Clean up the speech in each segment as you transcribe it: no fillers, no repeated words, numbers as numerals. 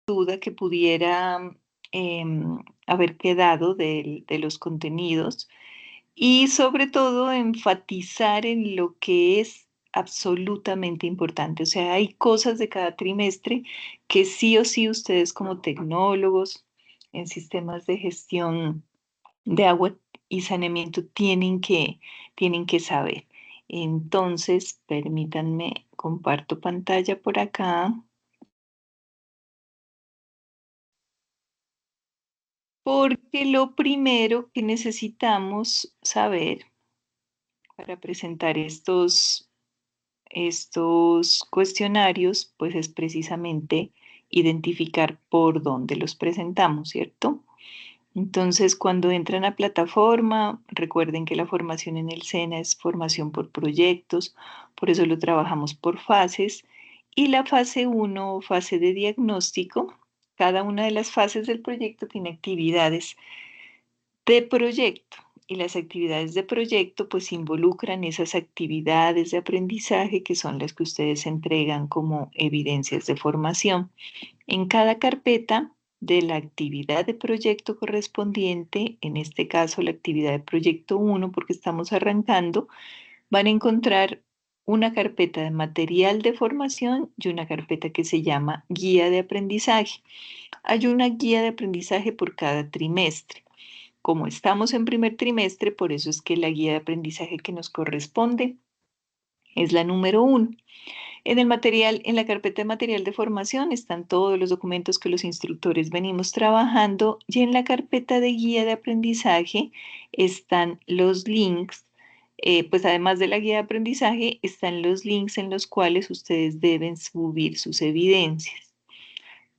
duda que pudiera haber quedado de los contenidos y sobre todo enfatizar en lo que es absolutamente importante. O sea, hay cosas de cada trimestre que sí o sí ustedes como tecnólogos en sistemas de gestión de agua y saneamiento tienen que saber. Entonces, permítanme, comparto pantalla por acá, porque lo primero que necesitamos saber para presentar estos cuestionarios, pues es precisamente identificar por dónde los presentamos, ¿cierto? Entonces, cuando entran a plataforma, recuerden que la formación en el SENA es formación por proyectos, por eso lo trabajamos por fases. Y la fase uno, fase de diagnóstico, cada una de las fases del proyecto tiene actividades de proyecto. Y las actividades de proyecto pues involucran esas actividades de aprendizaje que son las que ustedes entregan como evidencias de formación. En cada carpeta de la actividad de proyecto correspondiente, en este caso la actividad de proyecto uno porque estamos arrancando, van a encontrar una carpeta de material de formación y una carpeta que se llama guía de aprendizaje. Hay una guía de aprendizaje por cada trimestre. Como estamos en primer trimestre, por eso es que la guía de aprendizaje que nos corresponde es la número uno. En el material, en la carpeta de material de formación están todos los documentos que los instructores venimos trabajando y en la carpeta de guía de aprendizaje están los links. Pues además de la guía de aprendizaje están los links en los cuales ustedes deben subir sus evidencias.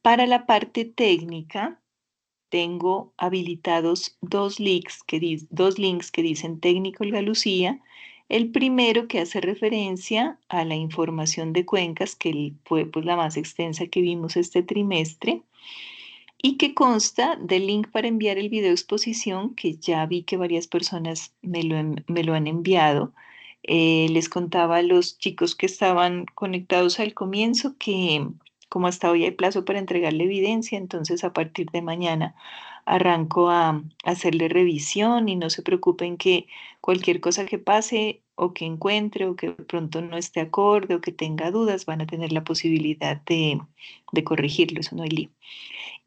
Para la parte técnica, tengo habilitados dos links que dicen técnico Olga Lucía. El primero que hace referencia a la información de cuencas, que fue pues, la más extensa que vimos este trimestre, y que consta del link para enviar el video exposición, que ya vi que varias personas me lo han enviado. Les contaba a los chicos que estaban conectados al comienzo que como hasta hoy hay plazo para entregarle evidencia, entonces a partir de mañana arranco a hacerle revisión y no se preocupen que cualquier cosa que pase o que encuentre o que de pronto no esté acorde o que tenga dudas van a tener la posibilidad de corregirlo, eso no hay lío.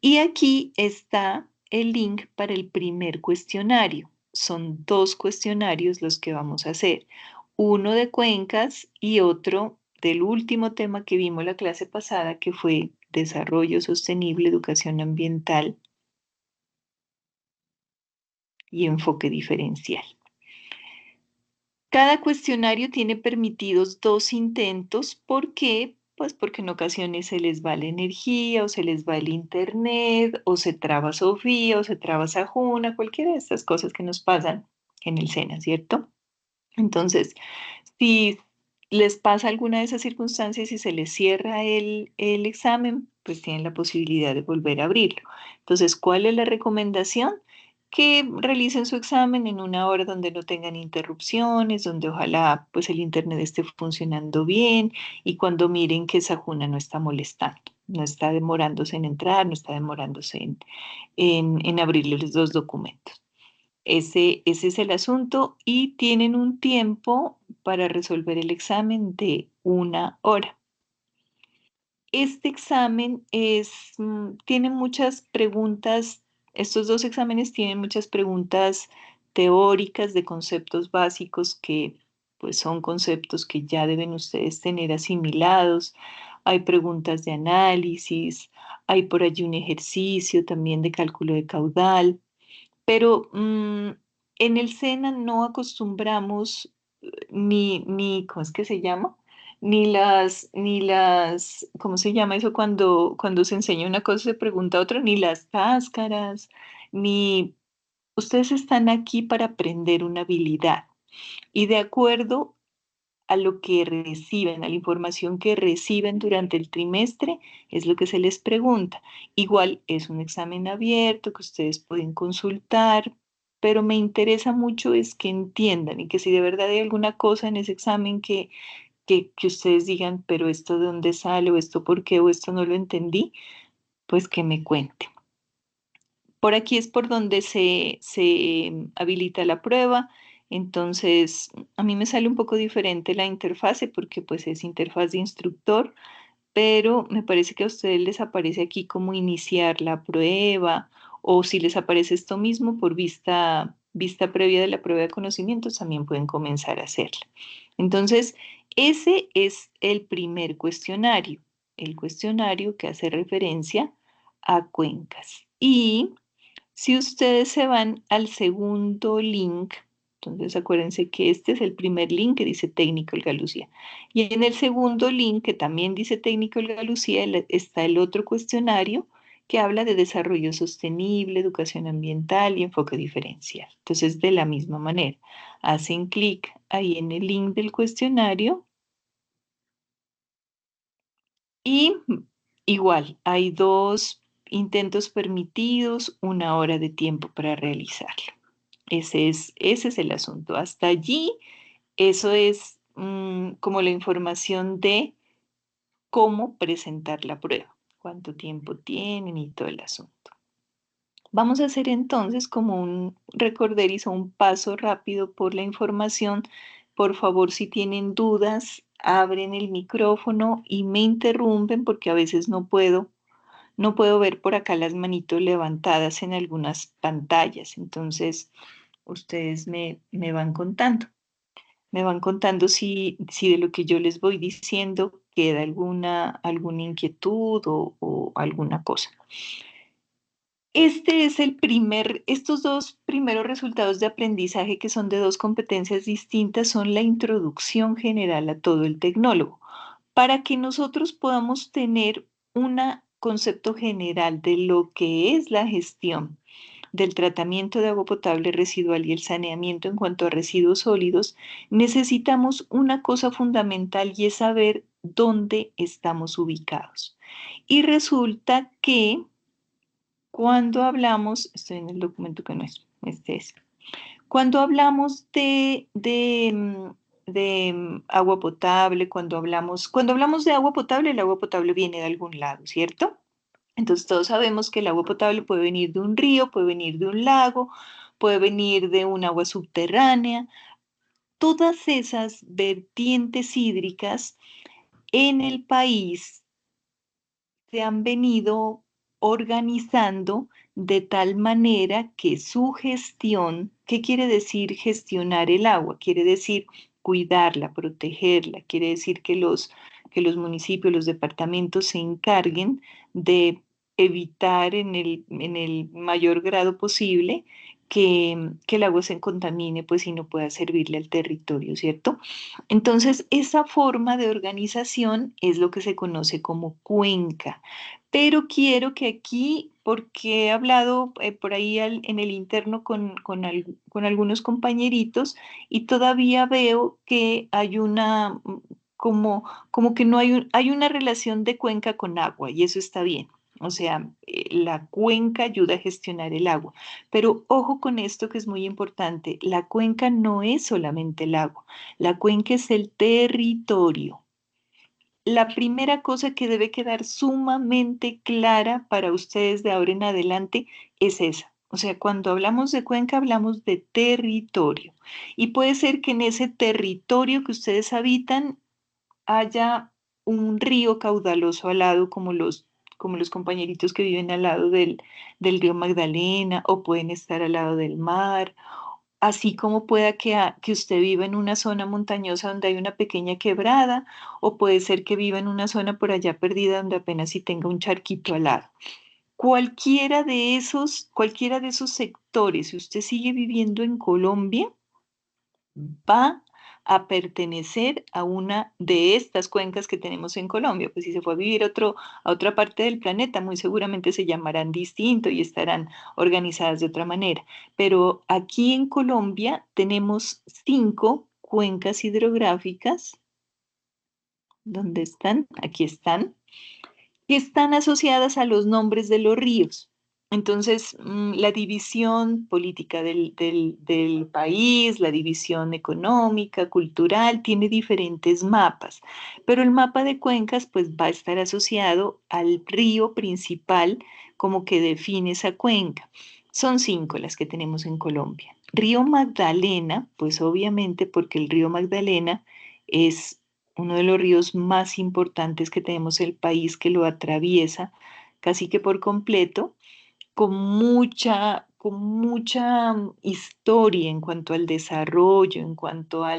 Y aquí está el link para el primer cuestionario. Son dos cuestionarios los que vamos a hacer. Uno de cuencas y otro del último tema que vimos la clase pasada, que fue desarrollo sostenible, educación ambiental y enfoque diferencial. Cada cuestionario tiene permitidos dos intentos. ¿Por qué? Pues porque en ocasiones se les va la energía o se les va el internet o se traba Sofía o se traba Sajuna, cualquiera de estas cosas que nos pasan en el SENA, ¿cierto? Entonces, si les pasa alguna de esas circunstancias y se les cierra el examen, pues tienen la posibilidad de volver a abrirlo. Entonces, ¿cuál es la recomendación? Que realicen su examen en una hora donde no tengan interrupciones, donde ojalá pues el internet esté funcionando bien y cuando miren que esa juna no está molestando, no está demorándose en entrar, no está demorándose en abrirles los dos documentos. Ese es el asunto y tienen un tiempo para resolver el examen de una hora. Este examen tiene muchas preguntas, estos dos exámenes tienen muchas preguntas teóricas de conceptos básicos que pues son conceptos que ya deben ustedes tener asimilados. Hay preguntas de análisis, hay por allí un ejercicio también de cálculo de caudal, pero en el SENA no acostumbramos ¿cómo es que se llama? ¿Cómo se llama eso cuando se enseña una cosa y se pregunta otra? Ni las cáscaras, ni ustedes están aquí para aprender una habilidad y de acuerdo a lo que reciben, a la información que reciben durante el trimestre, es lo que se les pregunta. Igual es un examen abierto que ustedes pueden consultar, pero me interesa mucho es que entiendan y que si de verdad hay alguna cosa en ese examen que ustedes digan, pero esto de dónde sale o esto por qué o esto no lo entendí, pues que me cuente. Por aquí es por donde se habilita la prueba. Entonces, a mí me sale un poco diferente la interfase porque pues es interfaz de instructor, pero me parece que a ustedes les aparece aquí como iniciar la prueba o si les aparece esto mismo por vista previa de la prueba de conocimientos, también pueden comenzar a hacerla. Entonces, ese es el primer cuestionario, el cuestionario que hace referencia a cuencas. Y si ustedes se van al segundo link, entonces acuérdense que este es el primer link que dice Técnico El Galucía. Y en el segundo link, que también dice Técnico El Galucía, está el otro cuestionario que habla de desarrollo sostenible, educación ambiental y enfoque diferencial. Entonces, de la misma manera, hacen clic ahí en el link del cuestionario y igual, hay 2 intentos permitidos, 1 hora de tiempo para realizarlo. Ese es el asunto. Hasta allí, eso es como la información de cómo presentar la prueba, cuánto tiempo tienen y todo el asunto. Vamos a hacer entonces como un recorderizo, un paso rápido por la información. Por favor, si tienen dudas, abren el micrófono y me interrumpen porque a veces no puedo ver por acá las manitos levantadas en algunas pantallas. Entonces, ustedes me van contando. Me van contando si de lo que yo les voy diciendo queda alguna inquietud o alguna cosa. Estos 2 primeros resultados de aprendizaje que son de 2 competencias distintas son la introducción general a todo el tecnólogo, para que nosotros podamos tener un concepto general de lo que es la gestión del tratamiento de agua potable residual y el saneamiento en cuanto a residuos sólidos, necesitamos una cosa fundamental y es saber dónde estamos ubicados. Y resulta que cuando hablamos, estoy en el documento que no es, este es, cuando hablamos de agua potable, cuando hablamos de agua potable, el agua potable viene de algún lado, ¿cierto? Entonces todos sabemos que el agua potable puede venir de un río, puede venir de un lago, puede venir de un agua subterránea. Todas esas vertientes hídricas en el país se han venido organizando de tal manera que su gestión, ¿qué quiere decir gestionar el agua? Quiere decir cuidarla, protegerla, quiere decir que los municipios, los departamentos se encarguen de evitar en el mayor grado posible que el agua se contamine, pues y no pueda servirle al territorio, ¿cierto? Entonces, esa forma de organización es lo que se conoce como cuenca. Pero quiero que aquí, porque he hablado por ahí en el interno con algunos compañeritos y todavía veo que hay como que no hay una relación de cuenca con agua y eso está bien. O sea, la cuenca ayuda a gestionar el agua. Pero ojo con esto que es muy importante. La cuenca no es solamente el agua. La cuenca es el territorio. La primera cosa que debe quedar sumamente clara para ustedes de ahora en adelante es esa. O sea, cuando hablamos de cuenca, hablamos de territorio. Y puede ser que en ese territorio que ustedes habitan haya un río caudaloso al lado, como los compañeritos que viven al lado del río Magdalena, o pueden estar al lado del mar, así como pueda que usted viva en una zona montañosa donde hay una pequeña quebrada, o puede ser que viva en una zona por allá perdida donde apenas si tenga un charquito al lado. Cualquiera de esos sectores, si usted sigue viviendo en Colombia, va a pertenecer a una de estas cuencas que tenemos en Colombia. Pues si se fue a vivir a otra parte del planeta, muy seguramente se llamarán distinto y estarán organizadas de otra manera. Pero aquí en Colombia tenemos 5 cuencas hidrográficas. ¿Dónde están? Aquí están. Que están asociadas a los nombres de los ríos. Entonces, la división política del país, la división económica, cultural, tiene diferentes mapas, pero el mapa de cuencas pues va a estar asociado al río principal como que define esa cuenca. Son 5 las que tenemos en Colombia. Río Magdalena, pues obviamente porque el río Magdalena es uno de los ríos más importantes que tenemos en el país, que lo atraviesa casi que por completo, con mucha historia en cuanto al desarrollo, en cuanto a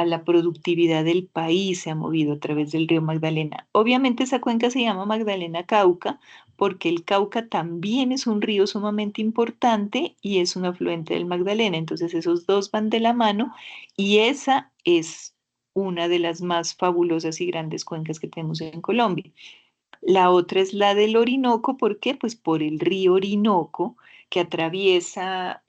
la productividad del país, se ha movido a través del río Magdalena. Obviamente esa cuenca se llama Magdalena Cauca porque el Cauca también es un río sumamente importante y es un afluente del Magdalena. Entonces esos dos van de la mano y esa es una de las más fabulosas y grandes cuencas que tenemos en Colombia. La otra es la del Orinoco, ¿por qué? Pues por el río Orinoco que atraviesa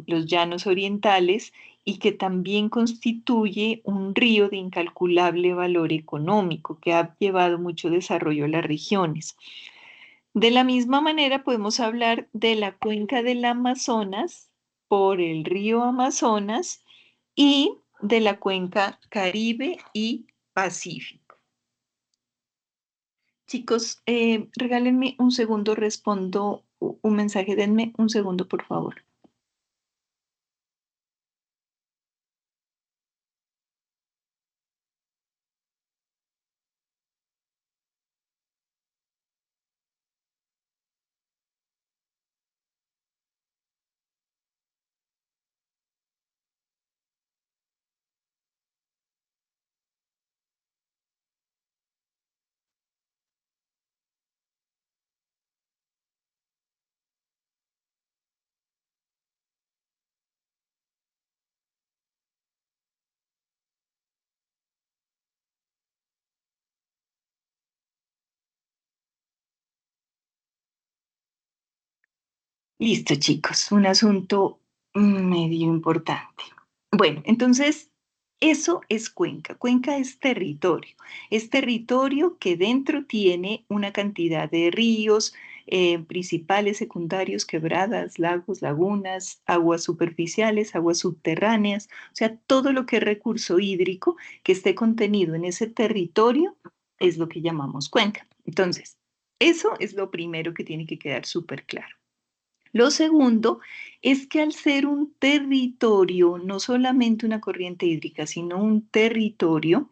los llanos orientales y que también constituye un río de incalculable valor económico que ha llevado mucho desarrollo a las regiones. De la misma manera podemos hablar de la cuenca del Amazonas por el río Amazonas y de la cuenca Caribe y Pacífico. Chicos, regálenme un segundo, respondo un mensaje, denme un segundo, por favor. Listo, chicos, un asunto medio importante. Bueno, entonces, eso es cuenca. Cuenca es territorio que dentro tiene una cantidad de ríos principales, secundarios, quebradas, lagos, lagunas, aguas superficiales, aguas subterráneas, o sea, todo lo que es recurso hídrico que esté contenido en ese territorio es lo que llamamos cuenca. Entonces, eso es lo primero que tiene que quedar súper claro. Lo segundo es que al ser un territorio, no solamente una corriente hídrica, sino un territorio,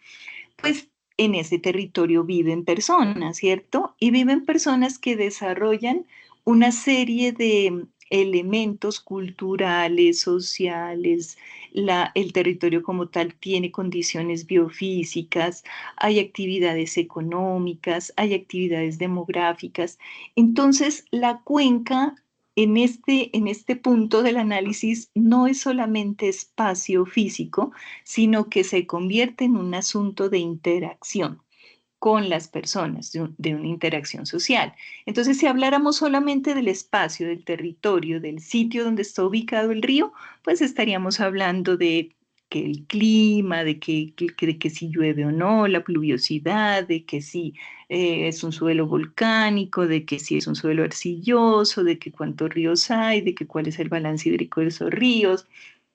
pues en ese territorio viven personas, ¿cierto? Y viven personas que desarrollan una serie de elementos culturales, sociales, el territorio como tal tiene condiciones biofísicas, hay actividades económicas, hay actividades demográficas. Entonces, la cuenca en este punto del análisis no es solamente espacio físico, sino que se convierte en un asunto de interacción con las personas, de una interacción social. Entonces, si habláramos solamente del espacio, del territorio, del sitio donde está ubicado el río, pues estaríamos hablando de que el clima, de que si llueve o no, la pluviosidad, de que si es un suelo volcánico, de que si es un suelo arcilloso, de que cuántos ríos hay, de que cuál es el balance hídrico de esos ríos,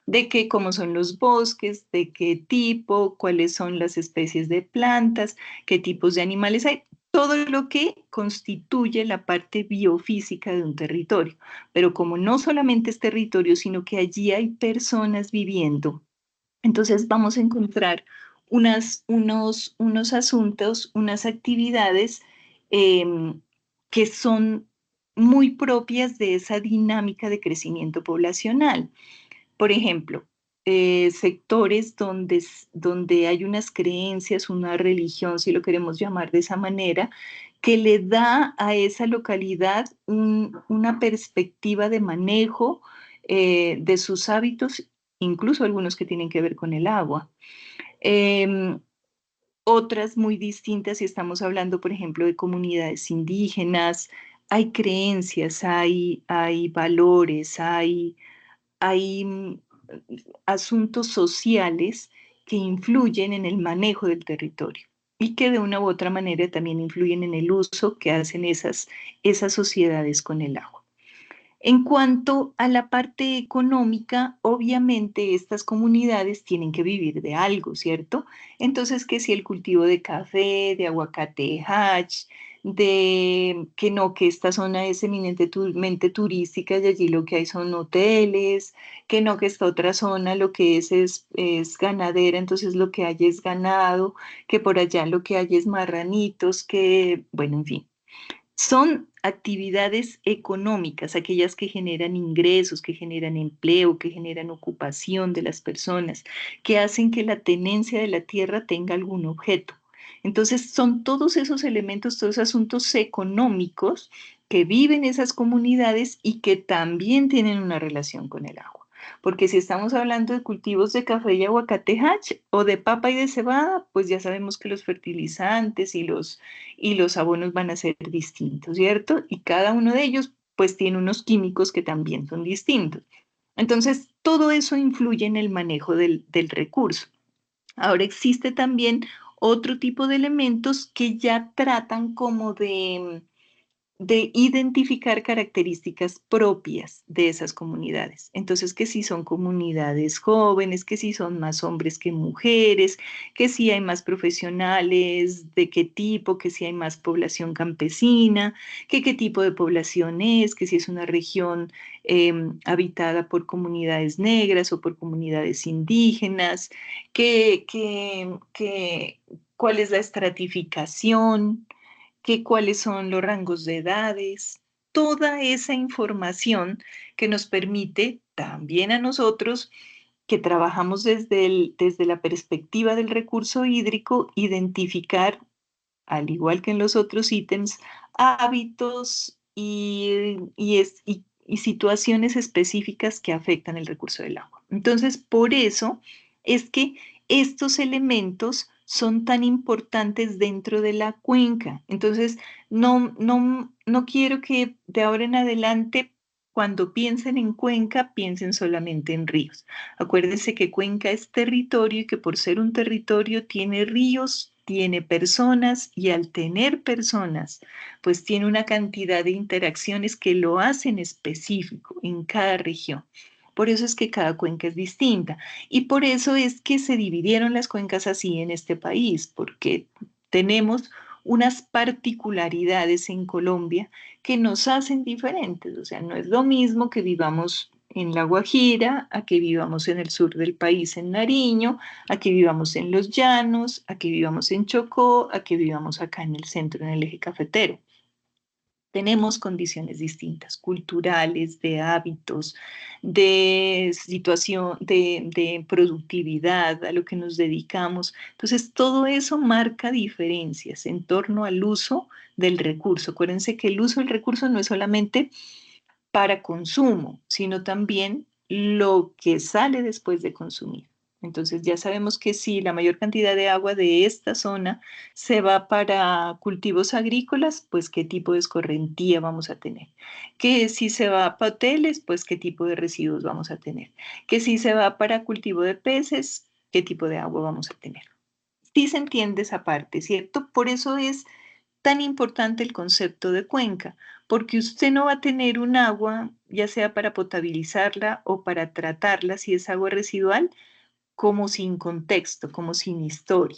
de que cómo son los bosques, de qué tipo, cuáles son las especies de plantas, qué tipos de animales hay, todo lo que constituye la parte biofísica de un territorio. Pero como no solamente es territorio, sino que allí hay personas viviendo, entonces vamos a encontrar unos asuntos, unas actividades que son muy propias de esa dinámica de crecimiento poblacional. Por ejemplo, sectores donde hay unas creencias, una religión, si lo queremos llamar de esa manera, que le da a esa localidad una perspectiva de manejo de sus hábitos, incluso algunos que tienen que ver con el agua. Em, Otras muy distintas, si estamos hablando, por ejemplo, de comunidades indígenas, hay creencias, hay valores, hay asuntos sociales que influyen en el manejo del territorio y que de una u otra manera también influyen en el uso que hacen esas sociedades con el agua. En cuanto a la parte económica, obviamente estas comunidades tienen que vivir de algo, ¿cierto? Entonces, que si el cultivo de café, de aguacate hach, de que no, que esta zona es eminentemente turística y allí lo que hay son hoteles, que no, que esta otra zona lo que es ganadera, entonces lo que hay es ganado, que por allá lo que hay es marranitos, que, bueno, en fin. Son actividades económicas, aquellas que generan ingresos, que generan empleo, que generan ocupación de las personas, que hacen que la tenencia de la tierra tenga algún objeto. Entonces, son todos esos elementos, todos esos asuntos económicos que viven esas comunidades y que también tienen una relación con el agua. Porque si estamos hablando de cultivos de café y aguacate hach o de papa y de cebada, pues ya sabemos que los fertilizantes y los abonos van a ser distintos, ¿cierto? Y cada uno de ellos pues tiene unos químicos que también son distintos. Entonces, todo eso influye en el manejo del recurso. Ahora existe también otro tipo de elementos que ya tratan como de identificar características propias de esas comunidades. Entonces, que si son comunidades jóvenes, que si son más hombres que mujeres, que si hay más profesionales, de qué tipo, que si hay más población campesina, que qué tipo de población es, que si es una región habitada por comunidades negras o por comunidades indígenas, cuál es la estratificación, que cuáles son los rangos de edades, toda esa información que nos permite también a nosotros que trabajamos desde la perspectiva del recurso hídrico, identificar, al igual que en los otros ítems, hábitos y situaciones específicas que afectan el recurso del agua. Entonces, por eso es que estos elementos son tan importantes dentro de la cuenca. Entonces, no quiero que de ahora en adelante, cuando piensen en cuenca, piensen solamente en ríos. Acuérdense que Cuenca es territorio y que por ser un territorio tiene ríos, tiene personas y al tener personas, pues tiene una cantidad de interacciones que lo hacen específico en cada región. Por eso es que cada cuenca es distinta y por eso es que se dividieron las cuencas así en este país, porque tenemos unas particularidades en Colombia que nos hacen diferentes. O sea, no es lo mismo que vivamos en La Guajira, a que vivamos en el sur del país, en Nariño, a que vivamos en los llanos, a que vivamos en Chocó, a que vivamos acá en el centro, en el eje cafetero. Tenemos condiciones distintas, culturales, de hábitos, de situación, de productividad, a lo que nos dedicamos. Entonces, todo eso marca diferencias en torno al uso del recurso. Acuérdense que el uso del recurso no es solamente para consumo, sino también lo que sale después de consumir. Entonces ya sabemos que si la mayor cantidad de agua de esta zona se va para cultivos agrícolas, pues qué tipo de escorrentía vamos a tener. Que si se va para hoteles, pues qué tipo de residuos vamos a tener. Que si se va para cultivo de peces, qué tipo de agua vamos a tener. Sí se entiende esa parte, ¿cierto? Por eso es tan importante el concepto de cuenca, porque usted no va a tener un agua, ya sea para potabilizarla o para tratarla, si es agua residual, como sin contexto, como sin historia.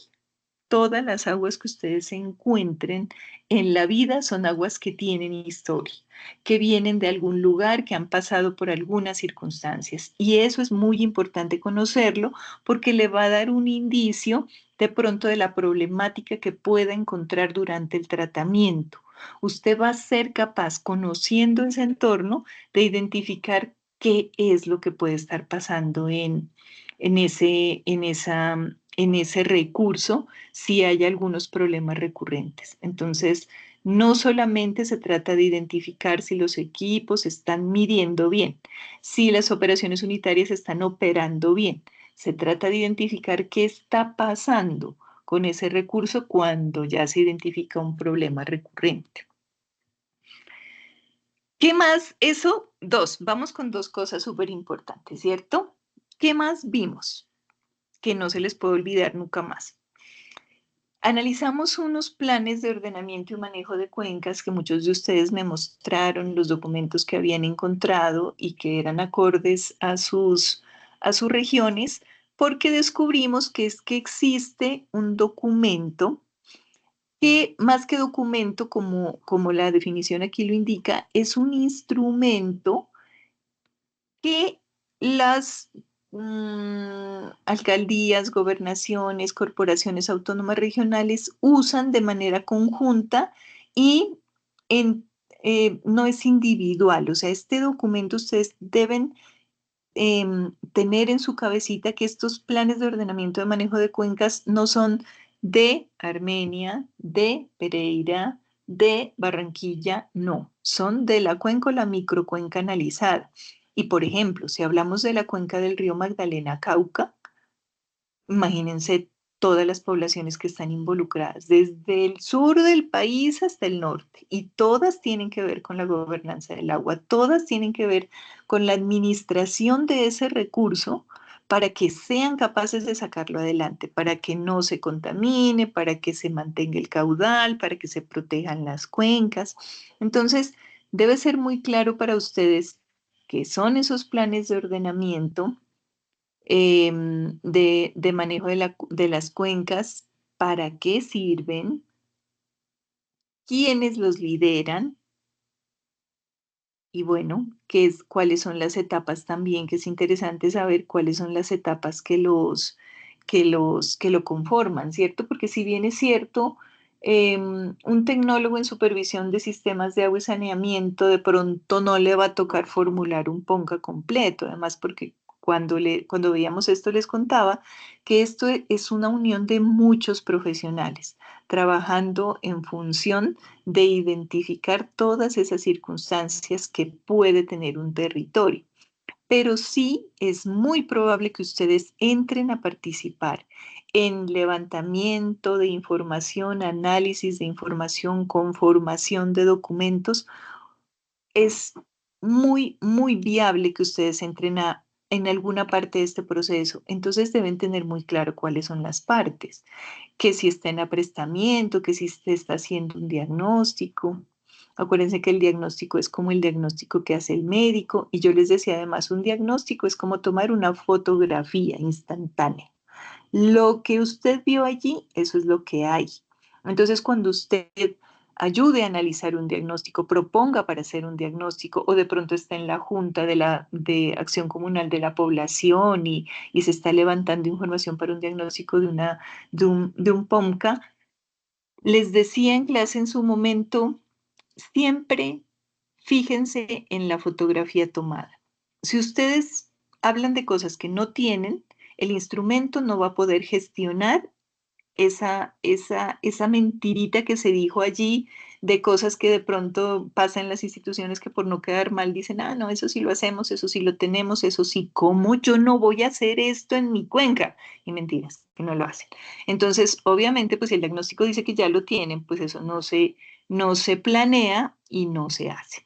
Todas las aguas que ustedes se encuentren en la vida son aguas que tienen historia, que vienen de algún lugar, que han pasado por algunas circunstancias. Y eso es muy importante conocerlo porque le va a dar un indicio de pronto de la problemática que pueda encontrar durante el tratamiento. Usted va a ser capaz, conociendo ese entorno, de identificar qué es lo que puede estar pasando en ese recurso si hay algunos problemas recurrentes. Entonces, no solamente se trata de identificar si los equipos están midiendo bien, si las operaciones unitarias están operando bien. Se trata de identificar qué está pasando con ese recurso cuando ya se identifica un problema recurrente. ¿Qué más? Eso, dos. Vamos con dos cosas súper importantes, ¿cierto? ¿Qué más vimos? Que no se les puede olvidar nunca más. Analizamos unos planes de ordenamiento y manejo de cuencas que muchos de ustedes me mostraron, los documentos que habían encontrado y que eran acordes a sus regiones, porque descubrimos que es que existe un documento que más que documento, como la definición aquí lo indica, es un instrumento que las alcaldías, gobernaciones, corporaciones autónomas regionales usan de manera conjunta y en, no es individual. O sea, este documento ustedes deben tener en su cabecita que estos planes de ordenamiento de manejo de cuencas no son de Armenia, de Pereira, de Barranquilla, no, son de la cuenca o la microcuenca analizada. Y por ejemplo, si hablamos de la cuenca del río Magdalena Cauca, imagínense todas las poblaciones que están involucradas, desde el sur del país hasta el norte, y todas tienen que ver con la gobernanza del agua, todas tienen que ver con la administración de ese recurso para que sean capaces de sacarlo adelante, para que no se contamine, para que se mantenga el caudal, para que se protejan las cuencas. Entonces, debe ser muy claro para ustedes qué son esos planes de ordenamiento de manejo de las cuencas, para qué sirven, quiénes los lideran y bueno, cuáles son las etapas también, que es interesante saber cuáles son las etapas que lo conforman, ¿cierto? Porque si bien es cierto, un tecnólogo en supervisión de sistemas de agua y saneamiento de pronto no le va a tocar formular un PONCA completo, además porque cuando veíamos esto les contaba que esto es una unión de muchos profesionales trabajando en función de identificar todas esas circunstancias que puede tener un territorio. Pero sí es muy probable que ustedes entren a participar en levantamiento de información, análisis de información, conformación de documentos. Es muy, muy viable que ustedes entren en alguna parte de este proceso. Entonces deben tener muy claro cuáles son las partes, que si está en aprestamiento, que si se está haciendo un diagnóstico. Acuérdense que el diagnóstico es como el diagnóstico que hace el médico y yo les decía además, un diagnóstico es como tomar una fotografía instantánea. Lo que usted vio allí, eso es lo que hay. Entonces, cuando usted ayude a analizar un diagnóstico, proponga para hacer un diagnóstico o de pronto está en la junta de acción comunal de la población y se está levantando información para un diagnóstico de un POMCA, les decía en clase en su momento, siempre fíjense en la fotografía tomada. Si ustedes hablan de cosas que no tienen, el instrumento no va a poder gestionar esa mentirita que se dijo allí de cosas que de pronto pasan en las instituciones que por no quedar mal dicen, ah, no, eso sí lo hacemos, eso sí lo tenemos, eso sí, ¿cómo yo no voy a hacer esto en mi cuenca? Y mentiras, que no lo hacen. Entonces, obviamente, pues si el diagnóstico dice que ya lo tienen, pues eso no se planea y no se hace.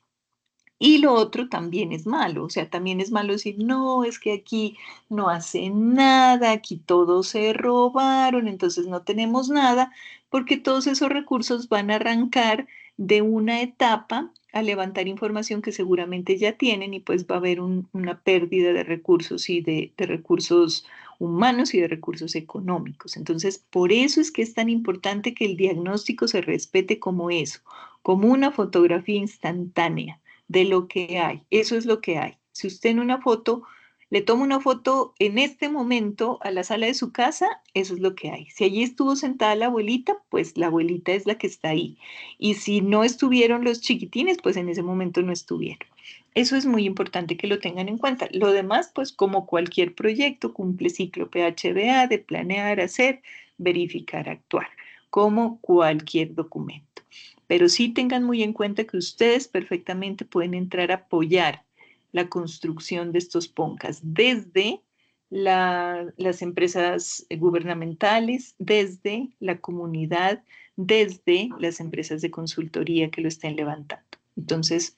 Y lo otro también es malo, o sea, también es malo decir, no, es que aquí no hacen nada, aquí todos se robaron, entonces no tenemos nada, porque todos esos recursos van a arrancar de una etapa a levantar información que seguramente ya tienen y pues va a haber una pérdida de recursos y de recursos humanos y de recursos económicos. Entonces, por eso es que es tan importante que el diagnóstico se respete como eso, como una fotografía instantánea de lo que hay. Eso es lo que hay. Si usted en una foto le toma una foto en este momento a la sala de su casa, eso es lo que hay. Si allí estuvo sentada la abuelita, pues la abuelita es la que está ahí. Y si no estuvieron los chiquitines, pues en ese momento no estuvieron. Eso es muy importante que lo tengan en cuenta. Lo demás, pues como cualquier proyecto, cumple ciclo PHDA de planear, hacer, verificar, actuar, como cualquier documento. Pero sí tengan muy en cuenta que ustedes perfectamente pueden entrar a apoyar la construcción de estos PONCAS desde las empresas gubernamentales, desde la comunidad, desde las empresas de consultoría que lo estén levantando. Entonces,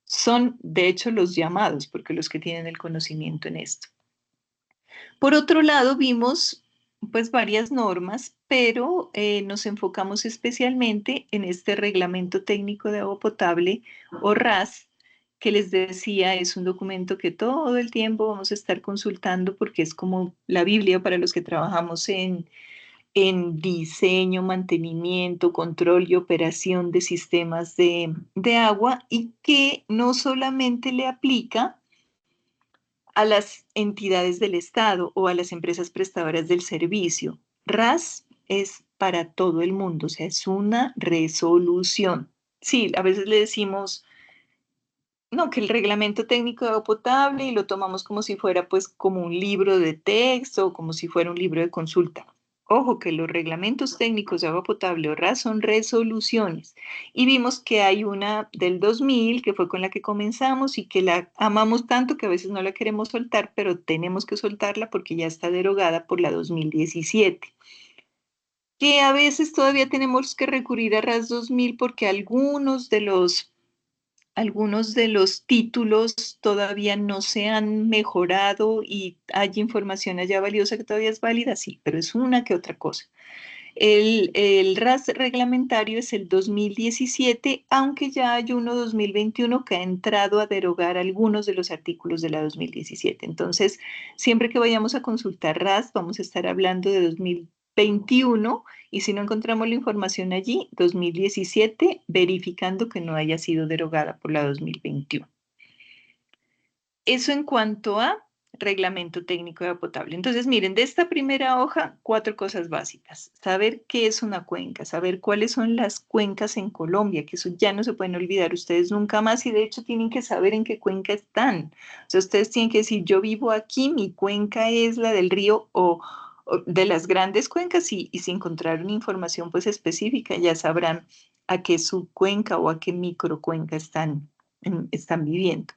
son de hecho los llamados, porque los que tienen el conocimiento en esto. Por otro lado, vimos pues varias normas, pero nos enfocamos especialmente en este Reglamento Técnico de Agua Potable o RAS, que les decía es un documento que todo el tiempo vamos a estar consultando porque es como la Biblia para los que trabajamos en diseño, mantenimiento, control y operación de sistemas de agua y que no solamente le aplica a las entidades del Estado o a las empresas prestadoras del servicio. RAS es para todo el mundo, o sea, es una resolución. Sí, a veces le decimos, no, que el reglamento técnico de agua potable y lo tomamos como si fuera pues como un libro de texto o como si fuera un libro de consulta. Ojo que los reglamentos técnicos de agua potable o RAS son resoluciones. Y vimos que hay una del 2000 que fue con la que comenzamos y que la amamos tanto que a veces no la queremos soltar, pero tenemos que soltarla porque ya está derogada por la 2017. Que a veces todavía tenemos que recurrir a RAS 2000 porque algunos de los títulos todavía no se han mejorado y hay información allá valiosa que todavía es válida, sí, pero es una que otra cosa. El RAS reglamentario es el 2017, aunque ya hay uno 2021 que ha entrado a derogar algunos de los artículos de la 2017. Entonces, siempre que vayamos a consultar RAS, vamos a estar hablando de 2021 y si no encontramos la información allí, 2017, verificando que no haya sido derogada por la 2021. Eso en cuanto a reglamento técnico de agua potable. Entonces, miren, de esta primera hoja, cuatro cosas básicas. Saber qué es una cuenca, saber cuáles son las cuencas en Colombia, que eso ya no se pueden olvidar ustedes nunca más y de hecho tienen que saber en qué cuenca están. O sea, ustedes tienen que decir, yo vivo aquí, mi cuenca es la del río o de las grandes cuencas y si encontraron información pues específica, ya sabrán a qué subcuenca o a qué microcuenca están viviendo.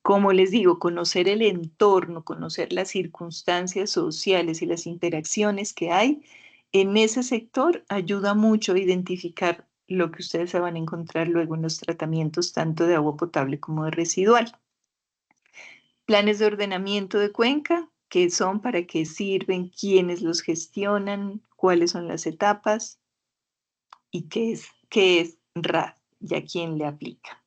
Como les digo, conocer el entorno, conocer las circunstancias sociales y las interacciones que hay en ese sector ayuda mucho a identificar lo que ustedes se van a encontrar luego en los tratamientos tanto de agua potable como de residual. Planes de ordenamiento de cuenca, qué son, para qué sirven, quiénes los gestionan, cuáles son las etapas y qué es RAD y a quién le aplica.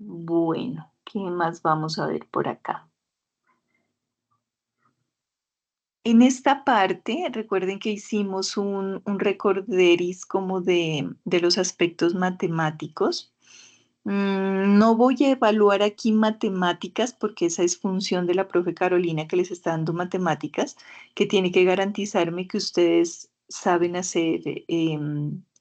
Bueno, ¿qué más vamos a ver por acá? En esta parte, recuerden que hicimos un recorderis como de los aspectos matemáticos. No voy a evaluar aquí matemáticas porque esa es función de la profe Carolina que les está dando matemáticas, que tiene que garantizarme que ustedes saben hacer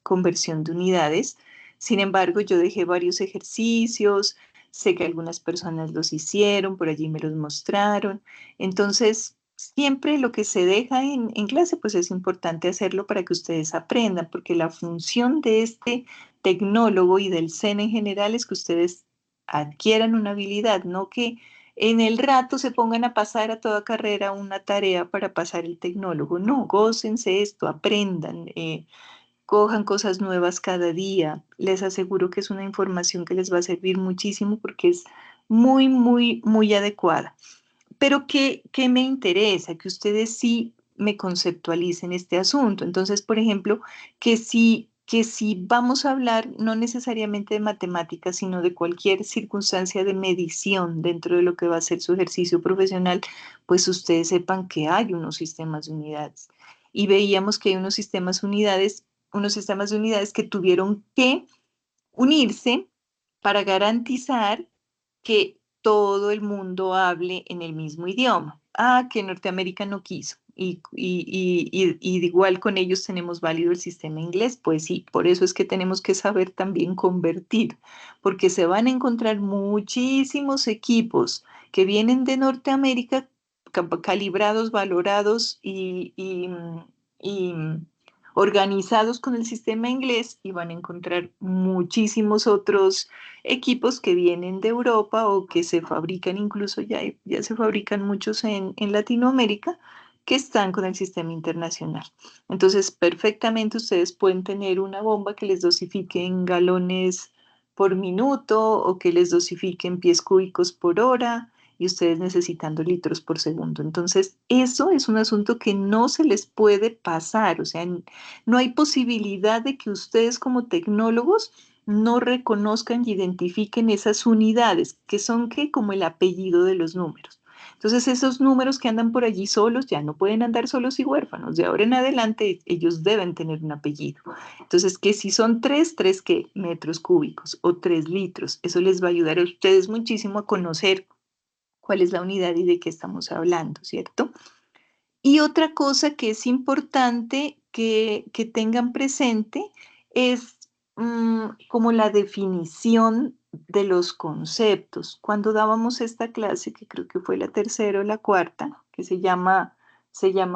conversión de unidades. Sin embargo, yo dejé varios ejercicios, sé que algunas personas los hicieron, por allí me los mostraron. Entonces, siempre lo que se deja en clase, pues es importante hacerlo para que ustedes aprendan, porque la función de este tecnólogo y del SENA en general es que ustedes adquieran una habilidad, no que en el rato se pongan a pasar a toda carrera una tarea para pasar el tecnólogo. No, gócense esto, aprendan, cojan cosas nuevas cada día. Les aseguro que es una información que les va a servir muchísimo porque es muy, muy, muy adecuada. Pero ¿qué me interesa? Que ustedes sí me conceptualicen este asunto. Entonces, por ejemplo, que si vamos a hablar no necesariamente de matemáticas, sino de cualquier circunstancia de medición dentro de lo que va a ser su ejercicio profesional, pues ustedes sepan que hay unos sistemas de unidades. Y veíamos que hay unos sistemas de unidades que tuvieron que unirse para garantizar que todo el mundo hable en el mismo idioma. Ah, que Norteamérica no quiso. Y igual con ellos tenemos válido el sistema inglés, pues sí, por eso es que tenemos que saber también convertir, porque se van a encontrar muchísimos equipos que vienen de Norteamérica calibrados, valorados y organizados con el sistema inglés y van a encontrar muchísimos otros equipos que vienen de Europa o que se fabrican, incluso ya se fabrican muchos en Latinoamérica, que están con el sistema internacional. Entonces, perfectamente ustedes pueden tener una bomba que les dosifique en galones por minuto o que les dosifique en pies cúbicos por hora y ustedes necesitando litros por segundo. Entonces, eso es un asunto que no se les puede pasar, o sea, no hay posibilidad de que ustedes como tecnólogos no reconozcan y identifiquen esas unidades, que son que como el apellido de los números. Entonces, esos números que andan por allí solos ya no pueden andar solos y huérfanos. De ahora en adelante, ellos deben tener un apellido. Entonces, que si son tres ¿qué? Metros cúbicos o 3 litros, eso les va a ayudar a ustedes muchísimo a conocer cuál es la unidad y de qué estamos hablando, ¿cierto? Y otra cosa que es importante que tengan presente es como la definición de los conceptos. Cuando dábamos esta clase, que creo que fue la tercera o la cuarta, que se llama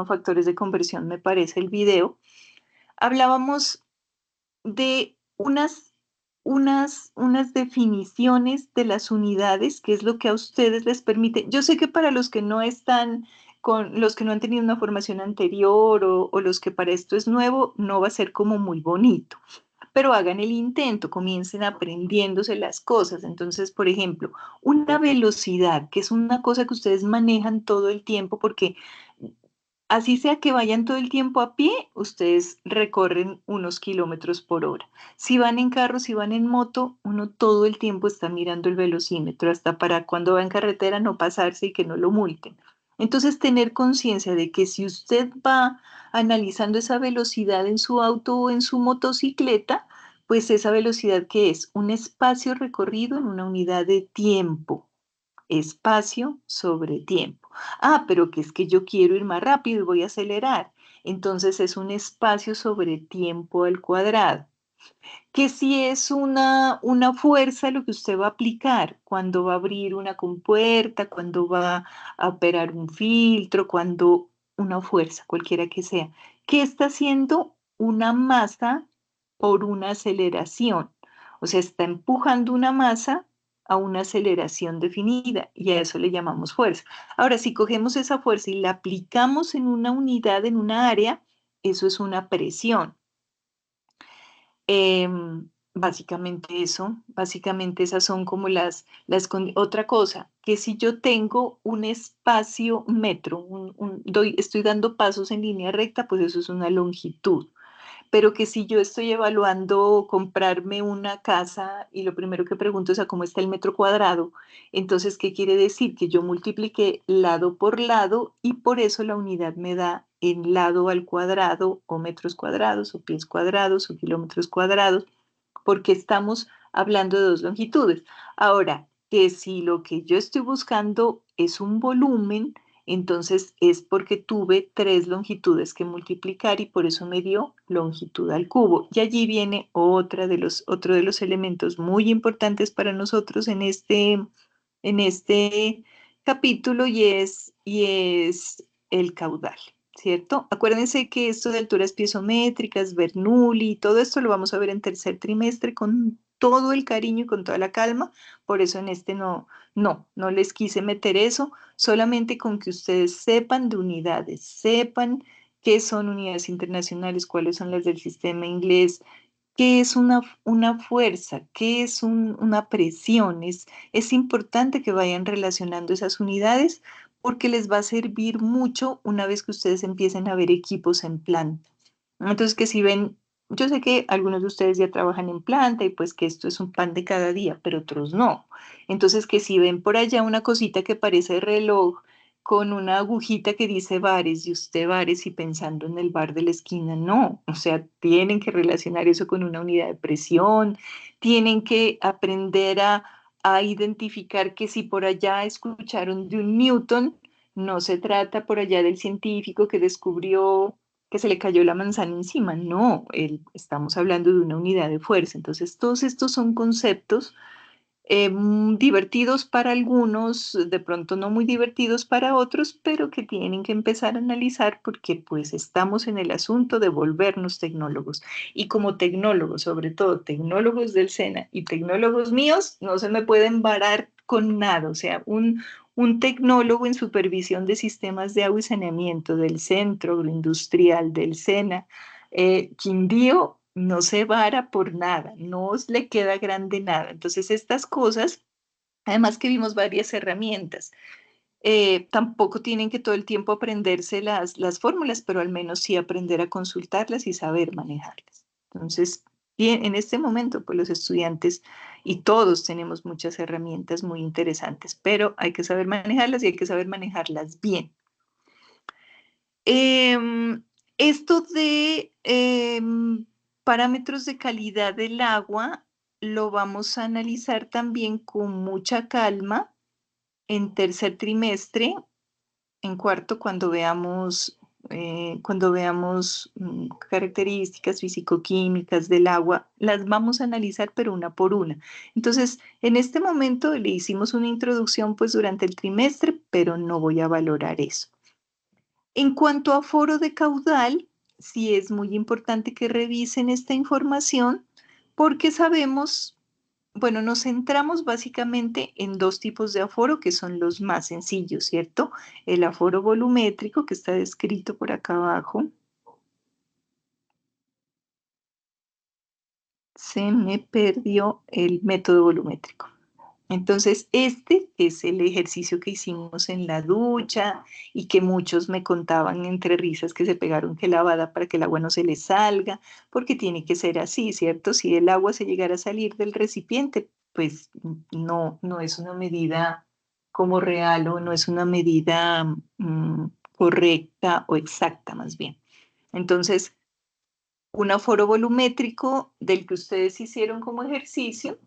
factores de conversión, me parece el video, hablábamos de unas definiciones de las unidades, que es lo que a ustedes les permite. Yo sé que para los que no están con los que no han tenido una formación anterior o los que para esto es nuevo, no va a ser como muy bonito. Pero hagan el intento, comiencen aprendiéndose las cosas. Entonces, por ejemplo, una velocidad, que es una cosa que ustedes manejan todo el tiempo, porque así sea que vayan todo el tiempo a pie, ustedes recorren unos kilómetros por hora. Si van en carro, si van en moto, uno todo el tiempo está mirando el velocímetro, hasta para cuando va en carretera no pasarse y que no lo multen. Entonces, tener conciencia de que si usted va analizando esa velocidad en su auto o en su motocicleta, pues esa velocidad que es un espacio recorrido en una unidad de tiempo, espacio sobre tiempo. Ah, pero que es que yo quiero ir más rápido y voy a acelerar. Entonces es un espacio sobre tiempo al cuadrado. Que si es una fuerza lo que usted va a aplicar cuando va a abrir una compuerta, cuando va a operar un filtro, cuando una fuerza, cualquiera que sea. ¿Qué está haciendo una masa por una aceleración? O sea, está empujando una masa a una aceleración definida y a eso le llamamos fuerza. Ahora, si cogemos esa fuerza y la aplicamos en una unidad, en una área, eso es una presión. Básicamente eso, básicamente esas son como otra cosa, que si yo tengo un espacio, un metro, estoy dando pasos en línea recta, pues eso es una longitud. Pero que si yo estoy evaluando comprarme una casa y lo primero que pregunto es a cómo está el metro cuadrado, entonces, ¿qué quiere decir? Que yo multipliqué lado por lado y por eso la unidad me da en lado al cuadrado o metros cuadrados o pies cuadrados o kilómetros cuadrados, porque estamos hablando de dos longitudes. Ahora, que si lo que yo estoy buscando es un volumen, entonces es porque tuve 3 longitudes que multiplicar y por eso me dio longitud al cubo. Y allí viene otro de los elementos muy importantes para nosotros en este capítulo y es el caudal, ¿cierto? Acuérdense que esto de alturas piezométricas, Bernoulli, todo esto lo vamos a ver en tercer trimestre con todo el cariño y con toda la calma. Por eso en este no les quise meter eso, solamente con que ustedes sepan de unidades, sepan qué son unidades internacionales, cuáles son las del sistema inglés, qué es una fuerza, qué es una presión. Es importante que vayan relacionando esas unidades porque les va a servir mucho una vez que ustedes empiecen a ver equipos en planta. Entonces, que si ven, yo sé que algunos de ustedes ya trabajan en planta y pues que esto es un pan de cada día, pero otros no. Entonces, que si ven por allá una cosita que parece reloj con una agujita que dice bares y usted bares y pensando en el bar de la esquina, no. O sea, tienen que relacionar eso con una unidad de presión, tienen que aprender a identificar que si por allá escucharon de un Newton, no se trata por allá del científico que descubrió que se le cayó la manzana encima. No, estamos hablando de una unidad de fuerza. Entonces, todos estos son conceptos divertidos para algunos, de pronto no muy divertidos para otros, pero que tienen que empezar a analizar porque pues estamos en el asunto de volvernos tecnólogos. Y como tecnólogos, sobre todo tecnólogos del SENA y tecnólogos míos, no se me pueden varar con nada. O sea, un tecnólogo en supervisión de sistemas de agua y saneamiento del Centro Agroindustrial del SENA, Quindío, no se vara por nada, no os le queda grande nada. Entonces, estas cosas Además que vimos varias herramientas. Tampoco tienen que todo el tiempo aprenderse las fórmulas, pero al menos sí aprender a consultarlas y saber manejarlas. Entonces, bien, en este momento, pues los estudiantes y todos tenemos muchas herramientas muy interesantes, pero hay que saber manejarlas y hay que saber manejarlas bien. Esto de parámetros de calidad del agua lo vamos a analizar también con mucha calma en tercer trimestre, en cuarto, cuando veamos características físico-químicas del agua, las vamos a analizar, pero una por una. Entonces, en este momento le hicimos una introducción pues durante el trimestre, pero no voy a valorar eso. En cuanto a foro de caudal, sí es muy importante que revisen esta información porque sabemos, bueno, nos centramos básicamente en dos tipos de aforo que son los más sencillos, ¿cierto? El aforo volumétrico, que está descrito por acá abajo. Se me perdió el método volumétrico. Entonces, este es el ejercicio que hicimos en la ducha y que muchos me contaban entre risas que se pegaron que lavada para que el agua no se les salga, porque tiene que ser así, ¿cierto? Si el agua se llegara a salir del recipiente, pues no es una medida como real o no es una medida correcta o exacta más bien. Entonces, un aforo volumétrico del que ustedes hicieron como ejercicio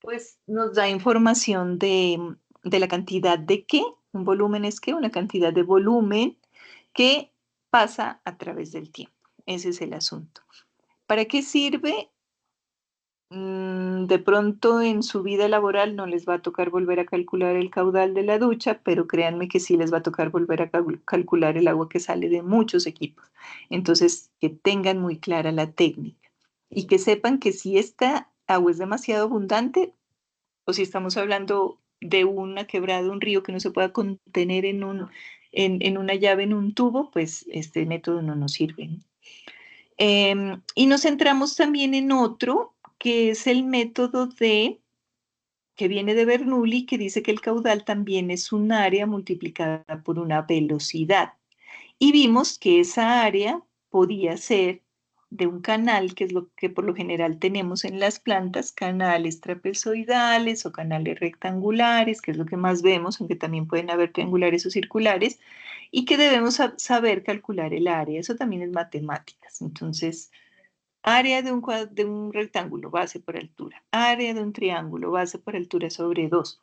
pues nos da información de la cantidad de qué, un volumen es qué, una cantidad de volumen que pasa a través del tiempo. Ese es el asunto. ¿Para qué sirve? De pronto en su vida laboral no les va a tocar volver a calcular el caudal de la ducha, pero créanme que sí les va a tocar volver a calcular el agua que sale de muchos equipos. Entonces, que tengan muy clara la técnica y que sepan que si esta agua es demasiado abundante, o si estamos hablando de una quebrada, un río que no se pueda contener en una llave, en un tubo, pues este método no nos sirve, ¿no? Y nos centramos también en otro, que es el método que viene de Bernoulli, que dice que el caudal también es un área multiplicada por una velocidad. Y vimos que esa área podía ser de un canal, que es lo que por lo general tenemos en las plantas, canales trapezoidales o canales rectangulares, que es lo que más vemos, aunque también pueden haber triangulares o circulares, y que debemos saber calcular el área. Eso también es matemáticas. Entonces, área de un rectángulo, base por altura. Área de un triángulo, base por altura sobre 2.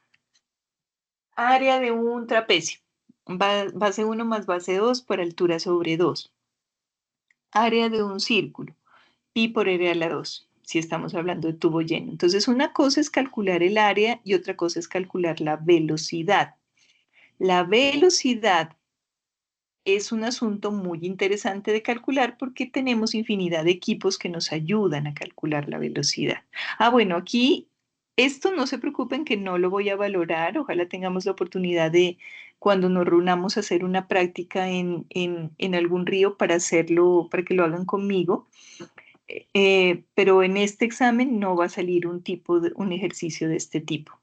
Área de un trapecio, base 1 más base 2 por altura sobre 2. Área de un círculo, pi por r a la 2, si estamos hablando de tubo lleno. Entonces, una cosa es calcular el área y otra cosa es calcular la velocidad. La velocidad es un asunto muy interesante de calcular porque tenemos infinidad de equipos que nos ayudan a calcular la velocidad. Bueno, aquí esto no se preocupen que no lo voy a valorar. Ojalá tengamos la oportunidad de cuando nos reunamos a hacer una práctica en algún río para hacerlo, para que lo hagan conmigo. Pero en este examen no va a salir un ejercicio de este tipo.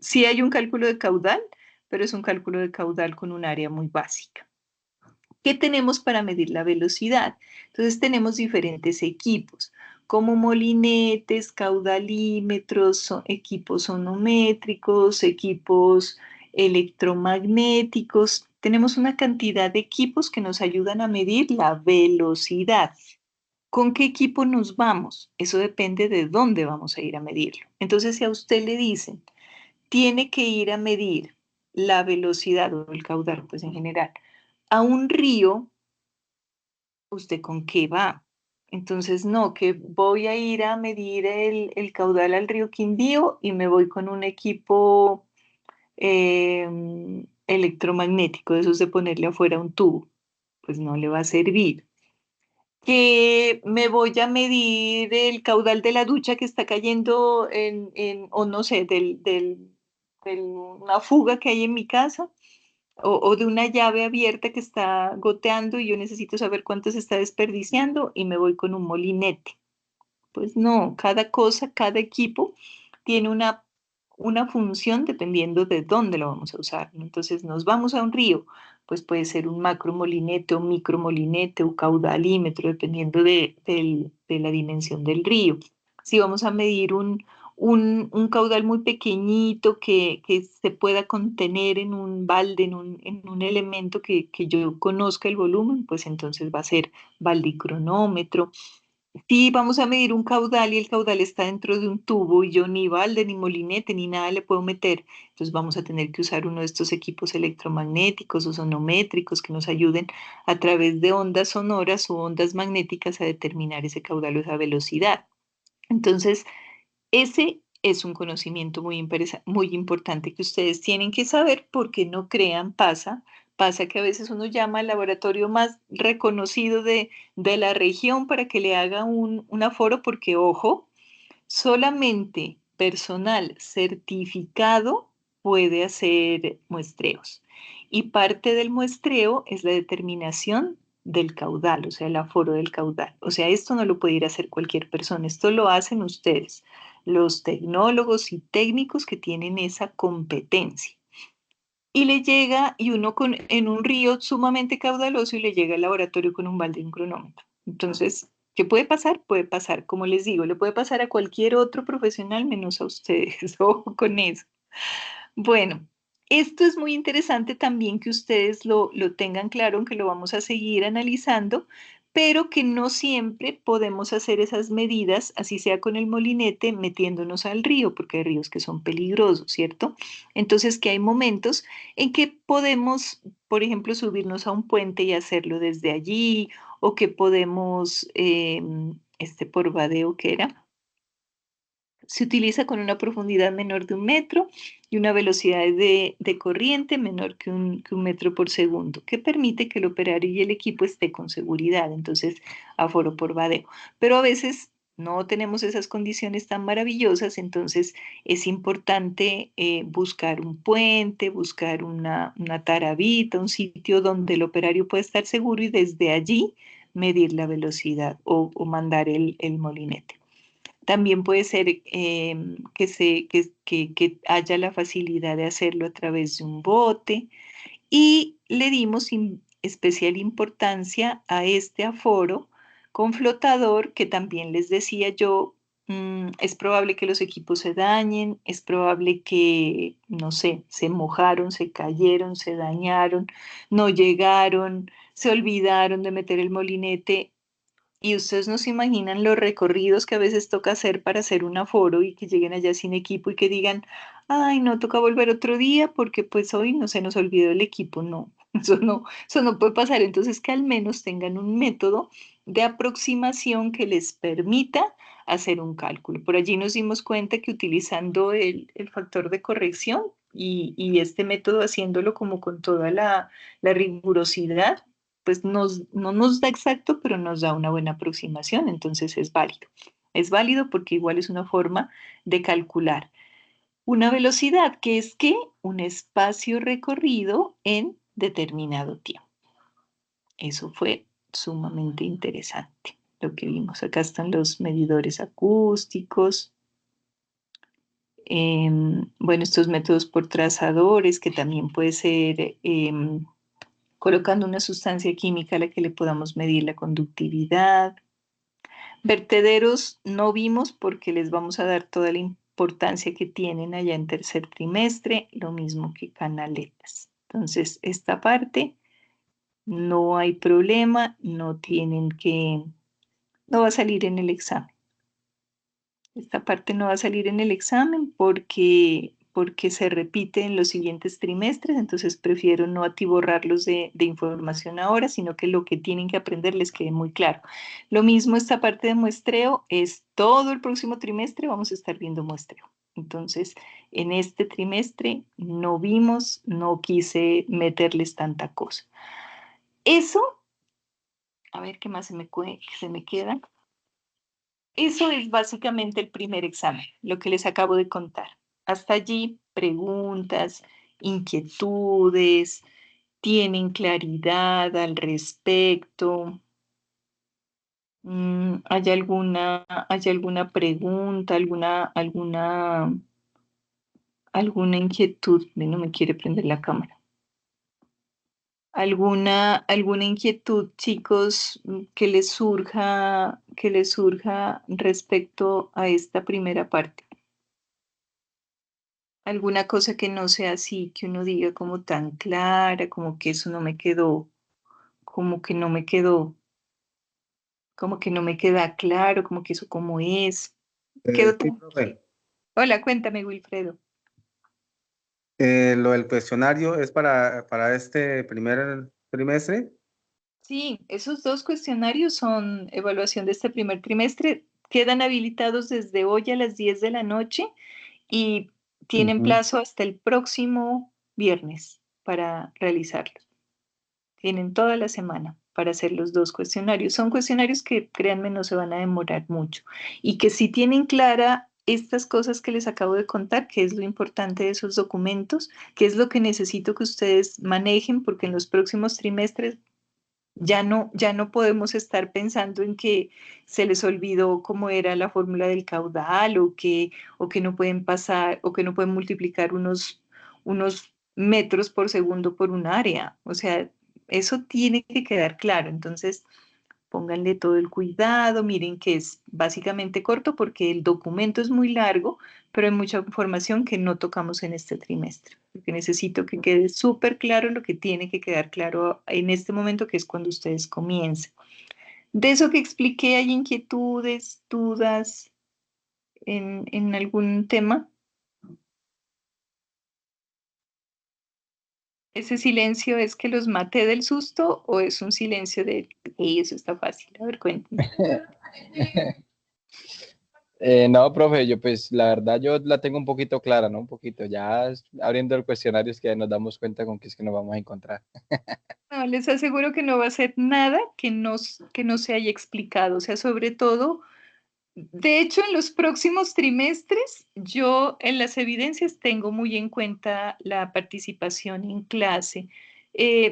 Sí hay un cálculo de caudal, pero es un cálculo de caudal con un área muy básica. ¿Qué tenemos para medir la velocidad? Entonces tenemos diferentes equipos, como molinetes, caudalímetros, equipos sonométricos, equipos electromagnéticos. Tenemos una cantidad de equipos que nos ayudan a medir la velocidad. ¿Con qué equipo nos vamos? Eso depende de dónde vamos a ir a medirlo. Entonces, si a usted le dicen, tiene que ir a medir la velocidad o el caudal, pues en general, a un río, ¿usted con qué va? Entonces, no, que voy a ir a medir el caudal al río Quindío y me voy con un equipo electromagnético, de esos de ponerle afuera un tubo, pues no le va a servir. Que me voy a medir el caudal de la ducha que está cayendo o no sé, de una fuga que hay en mi casa o de una llave abierta que está goteando y yo necesito saber cuánto se está desperdiciando y me voy con un molinete. Pues no, cada cosa, cada equipo tiene una una función dependiendo de dónde lo vamos a usar, ¿no? Entonces nos vamos a un río, pues puede ser un macromolinete o micromolinete o caudalímetro, dependiendo de la dimensión del río. Si vamos a medir un caudal muy pequeñito que se pueda contener en un balde, en un elemento que yo conozca el volumen, pues entonces va a ser baldicronómetro. Si vamos a medir un caudal y el caudal está dentro de un tubo y yo ni balde, ni molinete, ni nada le puedo meter, entonces vamos a tener que usar uno de estos equipos electromagnéticos o sonométricos que nos ayuden a través de ondas sonoras o ondas magnéticas a determinar ese caudal o esa velocidad. Entonces, ese es un conocimiento muy importante que ustedes tienen que saber porque no crean, pasa que a veces uno llama al laboratorio más reconocido de la región para que le haga un aforo porque, ojo, solamente personal certificado puede hacer muestreos. Y parte del muestreo es la determinación del caudal, o sea, el aforo del caudal. O sea, esto no lo puede ir a hacer cualquier persona, esto lo hacen ustedes, los tecnólogos y técnicos que tienen esa competencia. Y le llega, y uno en un río sumamente caudaloso y le llega al laboratorio con un balde y un cronómetro. Entonces, ¿qué puede pasar? Puede pasar, como les digo, le puede pasar a cualquier otro profesional menos a ustedes. Ojo con eso. Bueno, esto es muy interesante también que ustedes lo tengan claro, aunque lo vamos a seguir analizando, pero que no siempre podemos hacer esas medidas, así sea con el molinete, metiéndonos al río, porque hay ríos que son peligrosos, ¿cierto? Entonces, que hay momentos en que podemos, por ejemplo, subirnos a un puente y hacerlo desde allí, o que podemos, por vadeo que era se utiliza con una profundidad menor de 1 metro y una velocidad de corriente menor que 1 metro por segundo, que permite que el operario y el equipo esté con seguridad, entonces aforo por vadeo. Pero a veces no tenemos esas condiciones tan maravillosas, entonces es importante buscar un puente, buscar una tarabita, un sitio donde el operario pueda estar seguro y desde allí medir la velocidad o mandar el molinete. También puede ser que haya la facilidad de hacerlo a través de un bote y le dimos especial importancia a este aforo con flotador que también les decía yo, es probable que los equipos se dañen, es probable que, no sé, se mojaron, se cayeron, se dañaron, no llegaron, se olvidaron de meter el molinete y ustedes no se imaginan los recorridos que a veces toca hacer para hacer un aforo y que lleguen allá sin equipo y que digan, ay, no, toca volver otro día porque pues hoy no se nos olvidó el equipo. No, eso no puede pasar. Entonces que al menos tengan un método de aproximación que les permita hacer un cálculo. Por allí nos dimos cuenta que utilizando el factor de corrección y este método haciéndolo como con toda la rigurosidad, pues no nos da exacto, pero nos da una buena aproximación, entonces es válido. Es válido porque igual es una forma de calcular una velocidad, que es que un espacio recorrido en determinado tiempo. Eso fue sumamente interesante lo que vimos. Acá están los medidores acústicos. Bueno, estos métodos por trazadores, que también puede ser colocando una sustancia química a la que le podamos medir la conductividad. Vertederos no vimos porque les vamos a dar toda la importancia que tienen allá en tercer trimestre, lo mismo que canaletas. Entonces, esta parte no hay problema, no va a salir en el examen. Esta parte no va a salir en el examen porque se repite en los siguientes trimestres, entonces prefiero no atiborrarlos de información ahora, sino que lo que tienen que aprender les quede muy claro. Lo mismo esta parte de muestreo es todo el próximo trimestre, vamos a estar viendo muestreo. Entonces, en este trimestre no vimos, no quise meterles tanta cosa. Eso, a ver qué más se me queda. Eso es básicamente el primer examen, lo que les acabo de contar. Hasta allí, preguntas, inquietudes, tienen claridad al respecto. ¿Hay alguna pregunta, alguna ¿Alguna inquietud? No me quiere prender la cámara. ¿Alguna inquietud, chicos, que les surja respecto a esta primera parte? ¿Alguna cosa que no sea así, que uno diga como tan clara, como que eso no me quedó, como que no me quedó, como que no me queda claro, como que eso cómo es? Quedó Sí, tan... profe. Hola, cuéntame, Wilfredo. Lo del cuestionario es para este primer trimestre. Sí, esos dos cuestionarios son evaluación de este primer trimestre. Quedan habilitados desde hoy a las 10 de la noche y tienen Ujú. plazo hasta el próximo viernes para realizarlos. Tienen toda la semana para hacer los dos cuestionarios. Son cuestionarios que, créanme, no se van a demorar mucho y que si tienen clara estas cosas que les acabo de contar, que es lo importante de esos documentos, que es lo que necesito que ustedes manejen, porque en los próximos trimestres ya no podemos estar pensando en que se les olvidó cómo era la fórmula del caudal o que no pueden pasar o que no pueden multiplicar unos metros por segundo por un área. O sea, eso tiene que quedar claro. Entonces, pónganle todo el cuidado, miren que es básicamente corto porque el documento es muy largo, pero hay mucha información que no tocamos en este trimestre, porque necesito que quede súper claro lo que tiene que quedar claro en este momento, que es cuando ustedes comiencen. De eso que expliqué, ¿hay inquietudes, dudas en algún tema? ¿Ese silencio es que los maté del susto o es un silencio de, "Ey, eso está fácil"? A ver, cuéntenme. No, profe, yo pues la verdad yo la tengo un poquito clara, ¿no? Un poquito, abriendo el cuestionario es que nos damos cuenta con qué es que nos vamos a encontrar. No, les aseguro que no va a ser nada que no se haya explicado. O sea, sobre todo, de hecho, en los próximos trimestres, yo en las evidencias tengo muy en cuenta la participación en clase.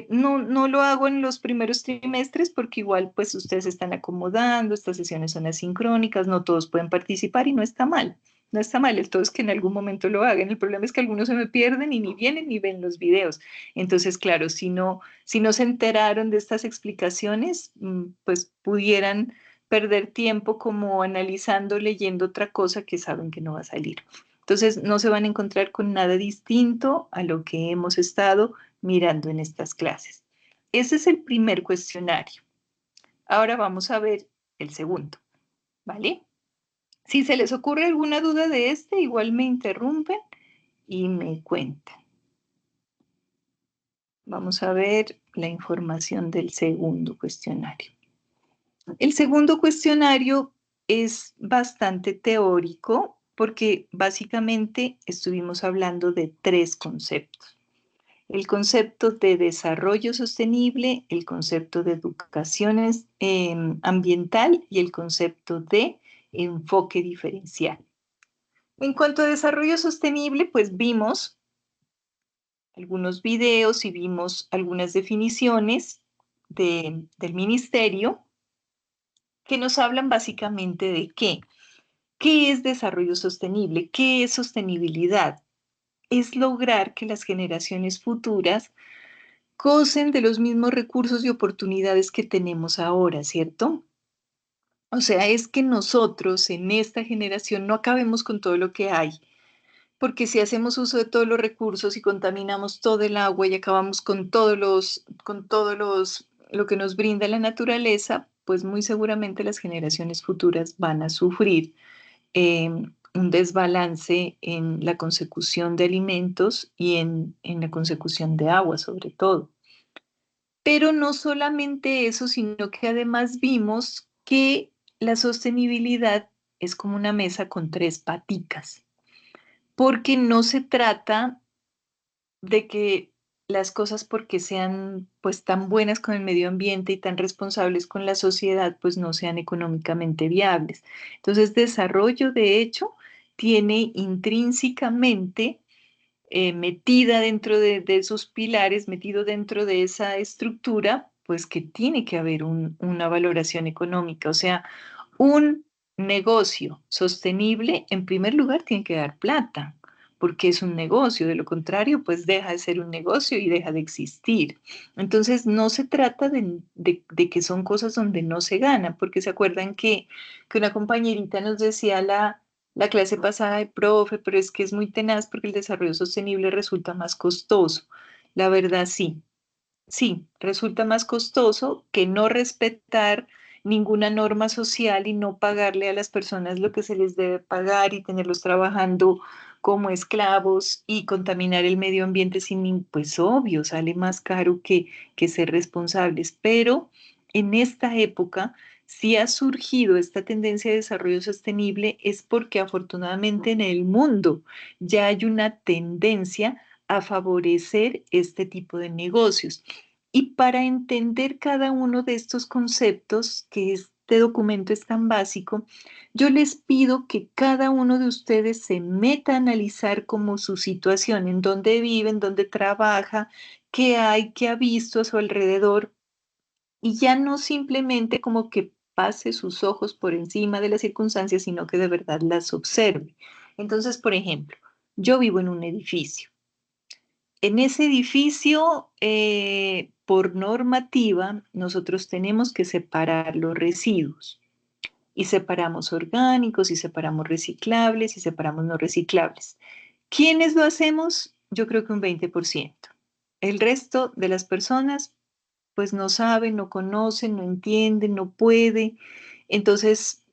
No lo hago en los primeros trimestres porque igual pues ustedes se están acomodando, estas sesiones son asincrónicas, no todos pueden participar y no está mal. No está mal, el todo es que en algún momento lo hagan. El problema es que algunos se me pierden y ni vienen ni ven los videos. Entonces, claro, si no se enteraron de estas explicaciones, pues pudieran perder tiempo como analizando, leyendo otra cosa que saben que no va a salir. Entonces, no se van a encontrar con nada distinto a lo que hemos estado mirando en estas clases. Ese es el primer cuestionario. Ahora vamos a ver el segundo, ¿vale? Si se les ocurre alguna duda de este, igual me interrumpen y me cuentan. Vamos a ver la información del segundo cuestionario. El segundo cuestionario es bastante teórico porque básicamente estuvimos hablando de tres conceptos. El concepto de desarrollo sostenible, el concepto de educación ambiental y el concepto de enfoque diferencial. En cuanto a desarrollo sostenible, pues vimos algunos videos y vimos algunas definiciones del ministerio que nos hablan básicamente de qué. ¿Qué es desarrollo sostenible? ¿Qué es sostenibilidad? Es lograr que las generaciones futuras gocen de los mismos recursos y oportunidades que tenemos ahora, ¿cierto? O sea, es que nosotros en esta generación no acabemos con todo lo que hay, porque si hacemos uso de todos los recursos y contaminamos todo el agua y acabamos con lo que nos brinda la naturaleza, pues muy seguramente las generaciones futuras van a sufrir un desbalance en la consecución de alimentos y en la consecución de agua, sobre todo. Pero no solamente eso, sino que además vimos que la sostenibilidad es como una mesa con tres paticas, porque no se trata de que las cosas porque sean pues tan buenas con el medio ambiente y tan responsables con la sociedad, pues no sean económicamente viables. Entonces, desarrollo, de hecho, tiene intrínsecamente metida dentro de esos pilares, metido dentro de esa estructura, pues que tiene que haber una valoración económica. O sea, un negocio sostenible, en primer lugar, tiene que dar plata, porque es un negocio, de lo contrario, pues deja de ser un negocio y deja de existir. Entonces, no se trata de que son cosas donde no se gana, porque se acuerdan que una compañerita nos decía la clase pasada de profe, pero es que es muy tenaz porque el desarrollo sostenible resulta más costoso. La verdad, sí. Sí, resulta más costoso que no respetar ninguna norma social y no pagarle a las personas lo que se les debe pagar y tenerlos trabajando como esclavos y contaminar el medio ambiente pues obvio, sale más caro que ser responsables. Pero en esta época, si ha surgido esta tendencia de desarrollo sostenible, es porque afortunadamente en el mundo ya hay una tendencia a favorecer este tipo de negocios. Y para entender cada uno de estos conceptos, que este documento es tan básico, yo les pido que cada uno de ustedes se meta a analizar como su situación, en dónde vive, en dónde trabaja, qué hay, qué ha visto a su alrededor, y ya no simplemente como que pase sus ojos por encima de las circunstancias, sino que de verdad las observe. Entonces, por ejemplo, yo vivo en un edificio. En ese edificio, por normativa, nosotros tenemos que separar los residuos y separamos orgánicos y separamos reciclables y separamos no reciclables. ¿Quiénes lo hacemos? Yo creo que un 20%. El resto de las personas, pues no saben, no conocen, no entienden, no puede. Entonces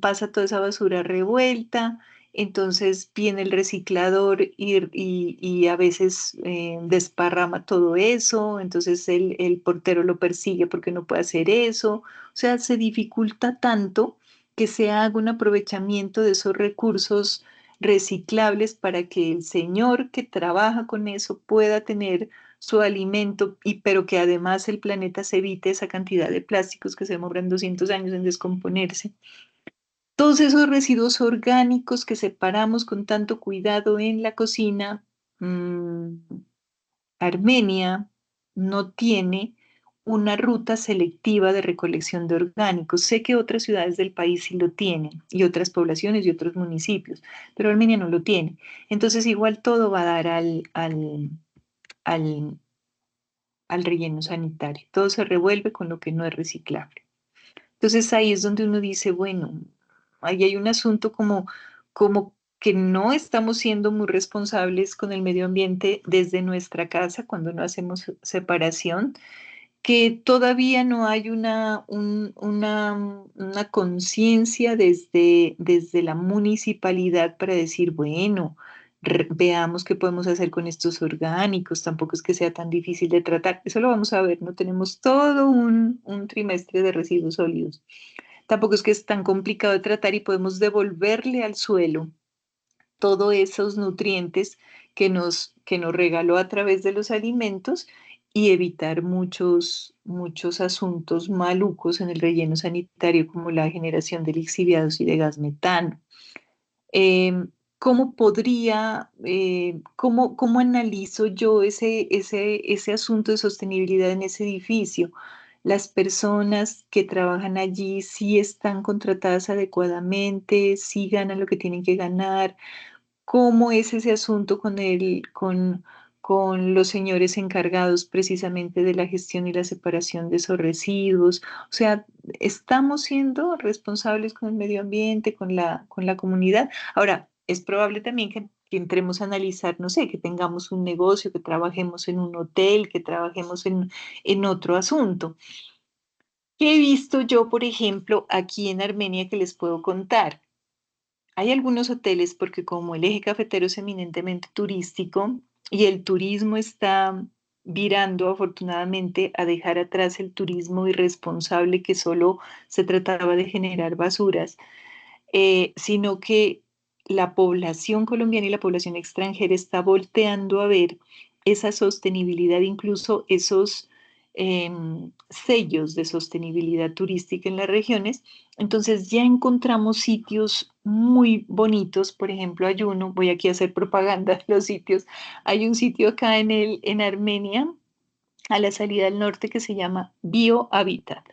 pasa toda esa basura revuelta, entonces viene el reciclador y a veces desparrama todo eso, entonces el portero lo persigue porque no puede hacer eso. O sea, se dificulta tanto que se haga un aprovechamiento de esos recursos reciclables para que el señor que trabaja con eso pueda tener su alimento, pero que además el planeta se evite esa cantidad de plásticos que se demoran 200 años en descomponerse. Todos esos residuos orgánicos que separamos con tanto cuidado en la cocina, mmm, Armenia no tiene una ruta selectiva de recolección de orgánicos. Sé que otras ciudades del país sí lo tienen, y otras poblaciones y otros municipios, pero Armenia no lo tiene. Entonces igual todo va a dar al, al relleno sanitario. Todo se revuelve con lo que no es reciclable. Entonces ahí es donde uno dice, bueno, ahí hay un asunto como que no estamos siendo muy responsables con el medio ambiente desde nuestra casa cuando no hacemos separación, que todavía no hay una conciencia desde la municipalidad para decir, bueno, veamos qué podemos hacer con estos orgánicos, tampoco es que sea tan difícil de tratar, eso lo vamos a ver, no tenemos todo un trimestre de residuos sólidos, tampoco es que es tan complicado de tratar y podemos devolverle al suelo todos esos nutrientes que nos regaló a través de los alimentos y evitar muchos asuntos malucos en el relleno sanitario, como la generación de lixiviados y de gas metano. ¿Cómo cómo analizo yo ese asunto de sostenibilidad en ese edificio? Las personas que trabajan allí sí están contratadas adecuadamente, sí ganan lo que tienen que ganar. ¿Cómo es ese asunto con los señores encargados precisamente de la gestión y la separación de esos residuos? O sea, ¿estamos siendo responsables con el medio ambiente, con la comunidad? Ahora, es probable también que entremos a analizar, no sé, que tengamos un negocio, que trabajemos en un hotel, que trabajemos en otro asunto. ¿Qué he visto yo, por ejemplo, aquí en Armenia que les puedo contar? Hay algunos hoteles porque como el eje cafetero es eminentemente turístico y el turismo está virando afortunadamente a dejar atrás el turismo irresponsable que solo se trataba de generar basuras, sino que la población colombiana y la población extranjera está volteando a ver esa sostenibilidad, incluso esos sellos de sostenibilidad turística en las regiones. Entonces ya encontramos sitios muy bonitos, por ejemplo, hay uno, voy aquí a hacer propaganda de los sitios, hay un sitio acá en Armenia, a la salida del norte, que se llama BioHabitat.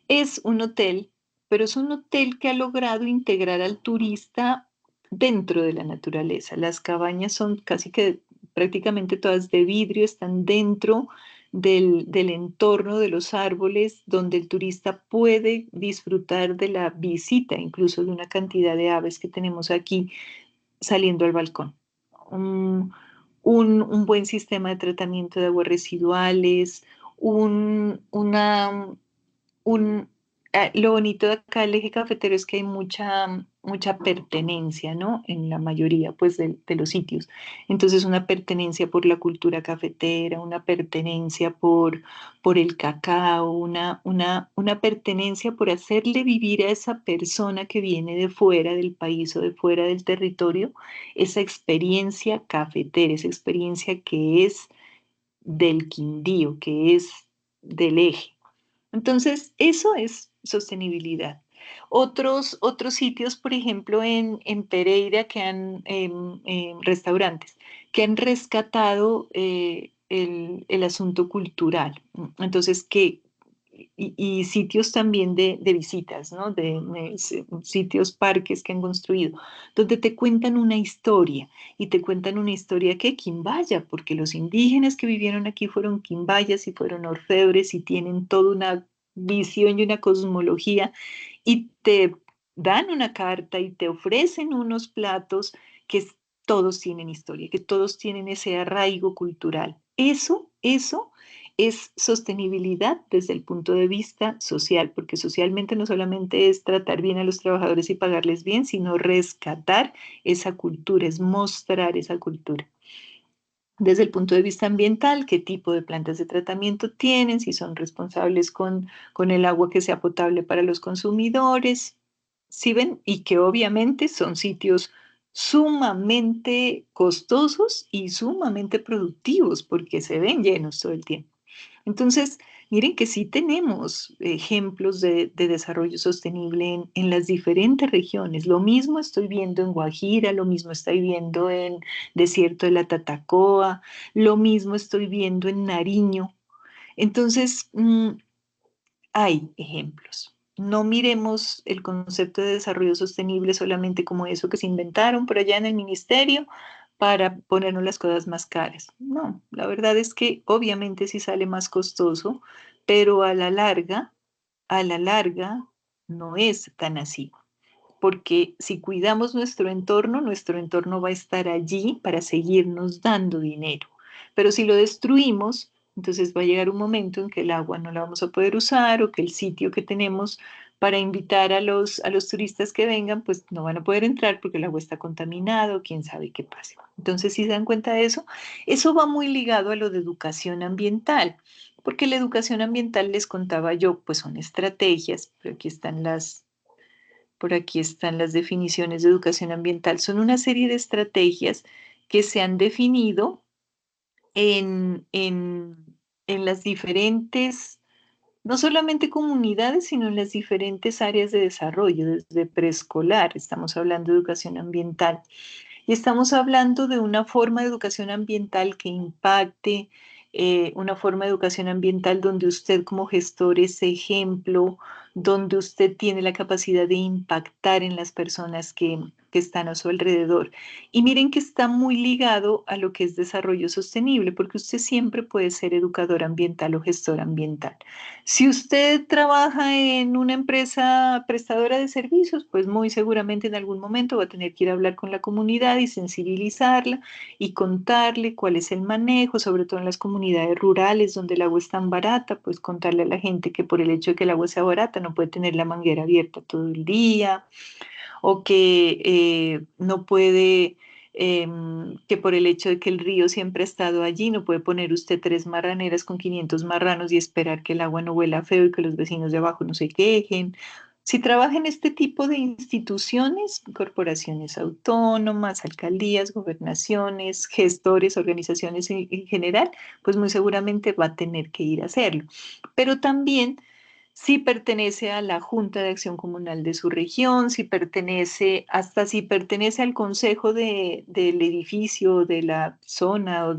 Es un hotel, pero es un hotel que ha logrado integrar al turista dentro de la naturaleza. Las cabañas son casi que prácticamente todas de vidrio, están dentro del entorno de los árboles, donde el turista puede disfrutar de la visita, incluso de una cantidad de aves que tenemos aquí saliendo al balcón. Un, un buen sistema de tratamiento de aguas residuales, un, una, lo bonito de acá el eje cafetero es que hay mucha pertenencia, ¿no? En la mayoría, pues, de los sitios. Entonces, una pertenencia por la cultura cafetera, una pertenencia por el cacao, una pertenencia por hacerle vivir a esa persona que viene de fuera del país o de fuera del territorio, esa experiencia cafetera, esa experiencia que es del Quindío, que es del eje. Entonces, eso es sostenibilidad. Otros sitios, por ejemplo, en Pereira, que han, restaurantes, que han rescatado el asunto cultural. Entonces, y sitios también de visitas, ¿no? Sitios, parques que han construido, donde te cuentan una historia, y te cuentan una historia que quimbaya, porque los indígenas que vivieron aquí fueron quimbayas y fueron orfebres y tienen toda una visión y una cosmología, y te dan una carta y te ofrecen unos platos que todos tienen historia, que todos tienen ese arraigo cultural. Eso es sostenibilidad desde el punto de vista social, porque socialmente no solamente es tratar bien a los trabajadores y pagarles bien, sino rescatar esa cultura, es mostrar esa cultura. Desde el punto de vista ambiental, qué tipo de plantas de tratamiento tienen, si son responsables con el agua que sea potable para los consumidores, ¿sí ven? Y que obviamente son sitios sumamente costosos y sumamente productivos porque se ven llenos todo el tiempo. Entonces, miren que sí tenemos ejemplos de desarrollo sostenible en las diferentes regiones. Lo mismo estoy viendo en Guajira, lo mismo estoy viendo en Desierto de la Tatacoa, lo mismo estoy viendo en Nariño. Entonces, hay ejemplos. No miremos el concepto de desarrollo sostenible solamente como eso que se inventaron por allá en el ministerio para ponernos las cosas más caras. No, la verdad es que obviamente sí sale más costoso, pero a la larga no es tan así, porque si cuidamos nuestro entorno va a estar allí para seguirnos dando dinero. Pero si lo destruimos, entonces va a llegar un momento en que el agua no la vamos a poder usar o que el sitio que tenemos para invitar a los turistas que vengan, pues no van a poder entrar porque el agua está contaminado, quién sabe qué pase. Entonces, si se dan cuenta de eso, eso va muy ligado a lo de educación ambiental, porque la educación ambiental, les contaba yo, pues son estrategias, pero por aquí están las definiciones de educación ambiental. Son una serie de estrategias que se han definido en, en, en las diferentes, no solamente comunidades, sino en las diferentes áreas de desarrollo, desde preescolar. Estamos hablando de educación ambiental. Y estamos hablando de una forma de educación ambiental que impacte, una forma de educación ambiental donde usted como gestor es ejemplo, donde usted tiene la capacidad de impactar en las personas que están a su alrededor. Y miren que está muy ligado a lo que es desarrollo sostenible, porque usted siempre puede ser educador ambiental o gestor ambiental. Si usted trabaja en una empresa prestadora de servicios, pues muy seguramente en algún momento va a tener que ir a hablar con la comunidad y sensibilizarla y contarle cuál es el manejo, sobre todo en las comunidades rurales donde el agua es tan barata, pues contarle a la gente que por el hecho de que el agua sea barata no puede tener la manguera abierta todo el día, o que no puede, que por el hecho de que el río siempre ha estado allí, no puede poner usted 3 marraneras con 500 marranos y esperar que el agua no huela feo y que los vecinos de abajo no se quejen. Si trabaja en este tipo de instituciones, corporaciones autónomas, alcaldías, gobernaciones, gestores, organizaciones en general, pues muy seguramente va a tener que ir a hacerlo. Pero también si pertenece a la Junta de Acción Comunal de su región, si pertenece, hasta si pertenece al consejo del edificio, de la zona o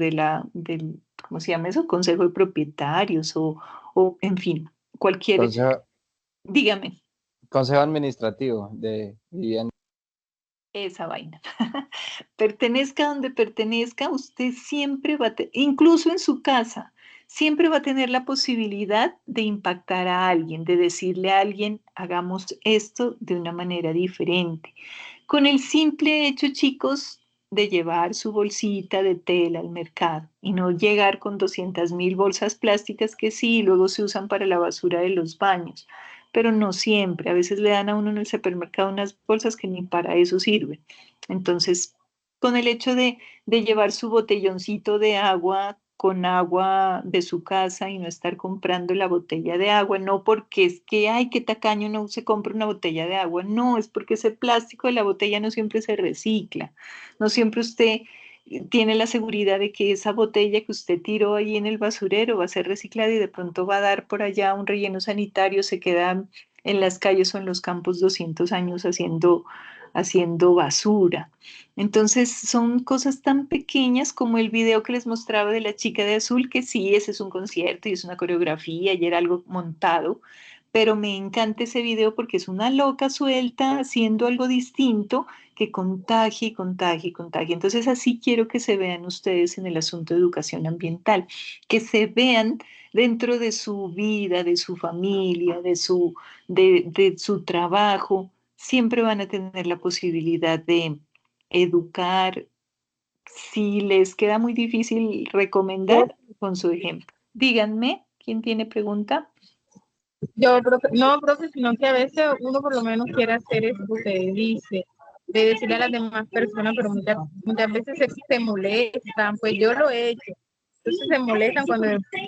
¿cómo se llama eso? Consejo de propietarios o en fin, cualquier, Consejo, dígame. consejo administrativo de vivienda. esa vaina. Pertenezca donde pertenezca, usted siempre va a, incluso en su casa, siempre va a tener la posibilidad de impactar a alguien, de decirle a alguien, hagamos esto de una manera diferente. Con el simple hecho, chicos, de llevar su bolsita de tela al mercado y no llegar con 200.000 bolsas plásticas que sí, luego se usan para la basura de los baños, pero no siempre. A veces le dan a uno en el supermercado unas bolsas que ni para eso sirven. Entonces, con el hecho de llevar su botelloncito de agua con agua de su casa y no estar comprando la botella de agua, no porque es que, ay, qué tacaño, no se compra una botella de agua, no, es porque ese plástico de la botella no siempre se recicla, no siempre usted tiene la seguridad de que esa botella que usted tiró ahí en el basurero va a ser reciclada y de pronto va a dar por allá un relleno sanitario, se queda en las calles o en los campos 200 años haciendo basura. Entonces son cosas tan pequeñas como el video que les mostraba de la chica de azul, que sí, ese es un concierto y es una coreografía y era algo montado, pero me encanta ese video porque es una loca suelta haciendo algo distinto que contagie y contagie y contagie. Entonces así quiero que se vean ustedes en el asunto de educación ambiental, que se vean dentro de su vida, de su familia, de su trabajo, siempre van a tener la posibilidad de educar. Si les queda muy difícil recomendar, con su ejemplo. Díganme, ¿quién tiene pregunta? Yo, profe, no, profe, sino que a veces uno por lo menos quiere hacer eso que usted dice, de decirle a las demás personas, pero muchas veces se molestan, pues yo lo he hecho. Entonces se molestan cuando,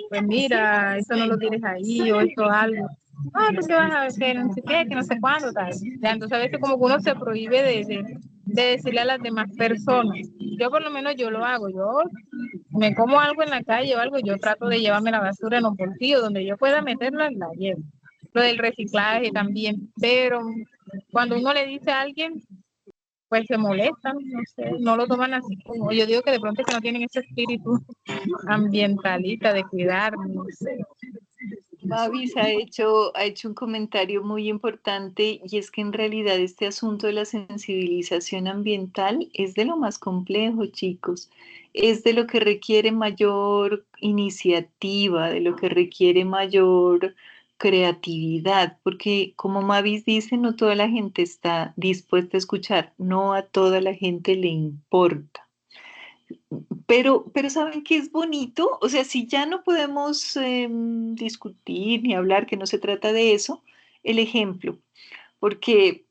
pues mira, eso no lo tienes ahí o esto algo. Ah, ¿tú qué vas a hacer? No sé qué, que no sé cuándo, tal. Ya, entonces a veces como que uno se prohíbe de decirle a las demás personas. Yo por lo menos yo lo hago, yo me como algo en la calle o algo, yo trato de llevarme la basura en los bolsillos, donde yo pueda meterla, la llevo. Lo del reciclaje también, pero cuando uno le dice a alguien, pues se molestan, no sé, no lo toman así como, yo digo que de pronto es que no tienen ese espíritu ambientalista de cuidar, no sé. Mavis ha hecho un comentario muy importante y es que en realidad este asunto de la sensibilización ambiental es de lo más complejo, chicos. Es de lo que requiere mayor iniciativa, de lo que requiere mayor creatividad, porque como Mavis dice, no toda la gente está dispuesta a escuchar, no a toda la gente le importa. Pero ¿saben qué es bonito? O sea, si ya no podemos discutir ni hablar, que no se trata de eso, el ejemplo, porque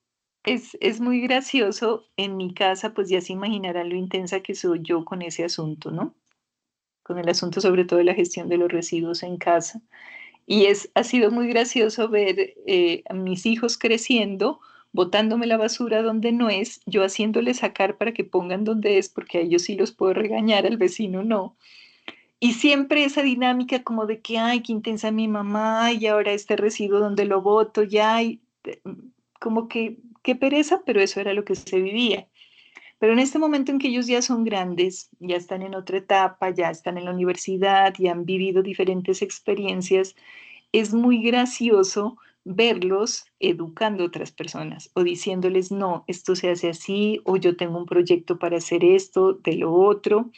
es muy gracioso en mi casa, pues ya se imaginarán lo intensa que soy yo con ese asunto, ¿no? Con el asunto sobre todo de la gestión de los residuos en casa. Y ha sido muy gracioso ver a mis hijos creciendo, botándome la basura donde no es, yo haciéndoles sacar para que pongan donde es, porque a ellos sí los puedo regañar, al vecino no. Y siempre esa dinámica como de que, ay, qué intensa mi mamá, y ahora este residuo donde lo boto, ya, y, como que, qué pereza, pero eso era lo que se vivía. Pero en este momento en que ellos ya son grandes, ya están en otra etapa, ya están en la universidad, ya han vivido diferentes experiencias, es muy gracioso verlos educando a otras personas o diciéndoles, no, esto se hace así, o yo tengo un proyecto para hacer esto, de lo otro.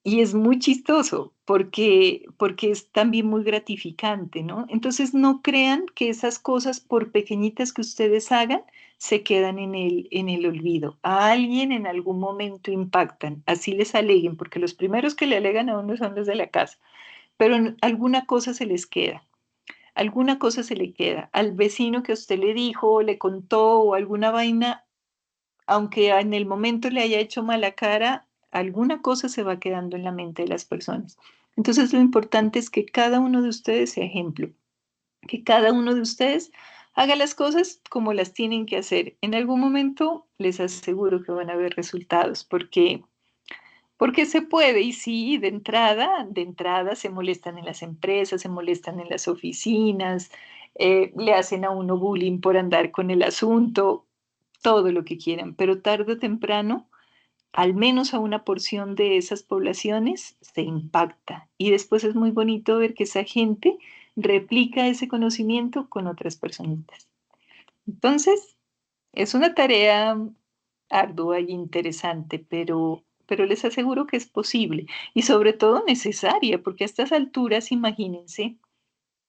Y es muy chistoso porque es también muy gratificante, ¿no? Entonces no crean que esas cosas, por pequeñitas que ustedes hagan, se quedan en el olvido. A alguien en algún momento impactan, así les aleguen, porque los primeros que le alegan a uno son los de la casa, pero alguna cosa se les queda. Alguna cosa se le queda. Al vecino que usted le dijo, le contó o alguna vaina, aunque en el momento le haya hecho mala cara, alguna cosa se va quedando en la mente de las personas. Entonces lo importante es que cada uno de ustedes sea ejemplo, que cada uno de ustedes haga las cosas como las tienen que hacer. En algún momento les aseguro que van a ver resultados, porque se puede, y sí, de entrada se molestan en las empresas, se molestan en las oficinas, le hacen a uno bullying por andar con el asunto, todo lo que quieran, pero tarde o temprano, al menos a una porción de esas poblaciones se impacta. Y después es muy bonito ver que esa gente replica ese conocimiento con otras personitas. Entonces, es una tarea ardua y interesante, pero les aseguro que es posible y sobre todo necesaria, porque a estas alturas, imagínense,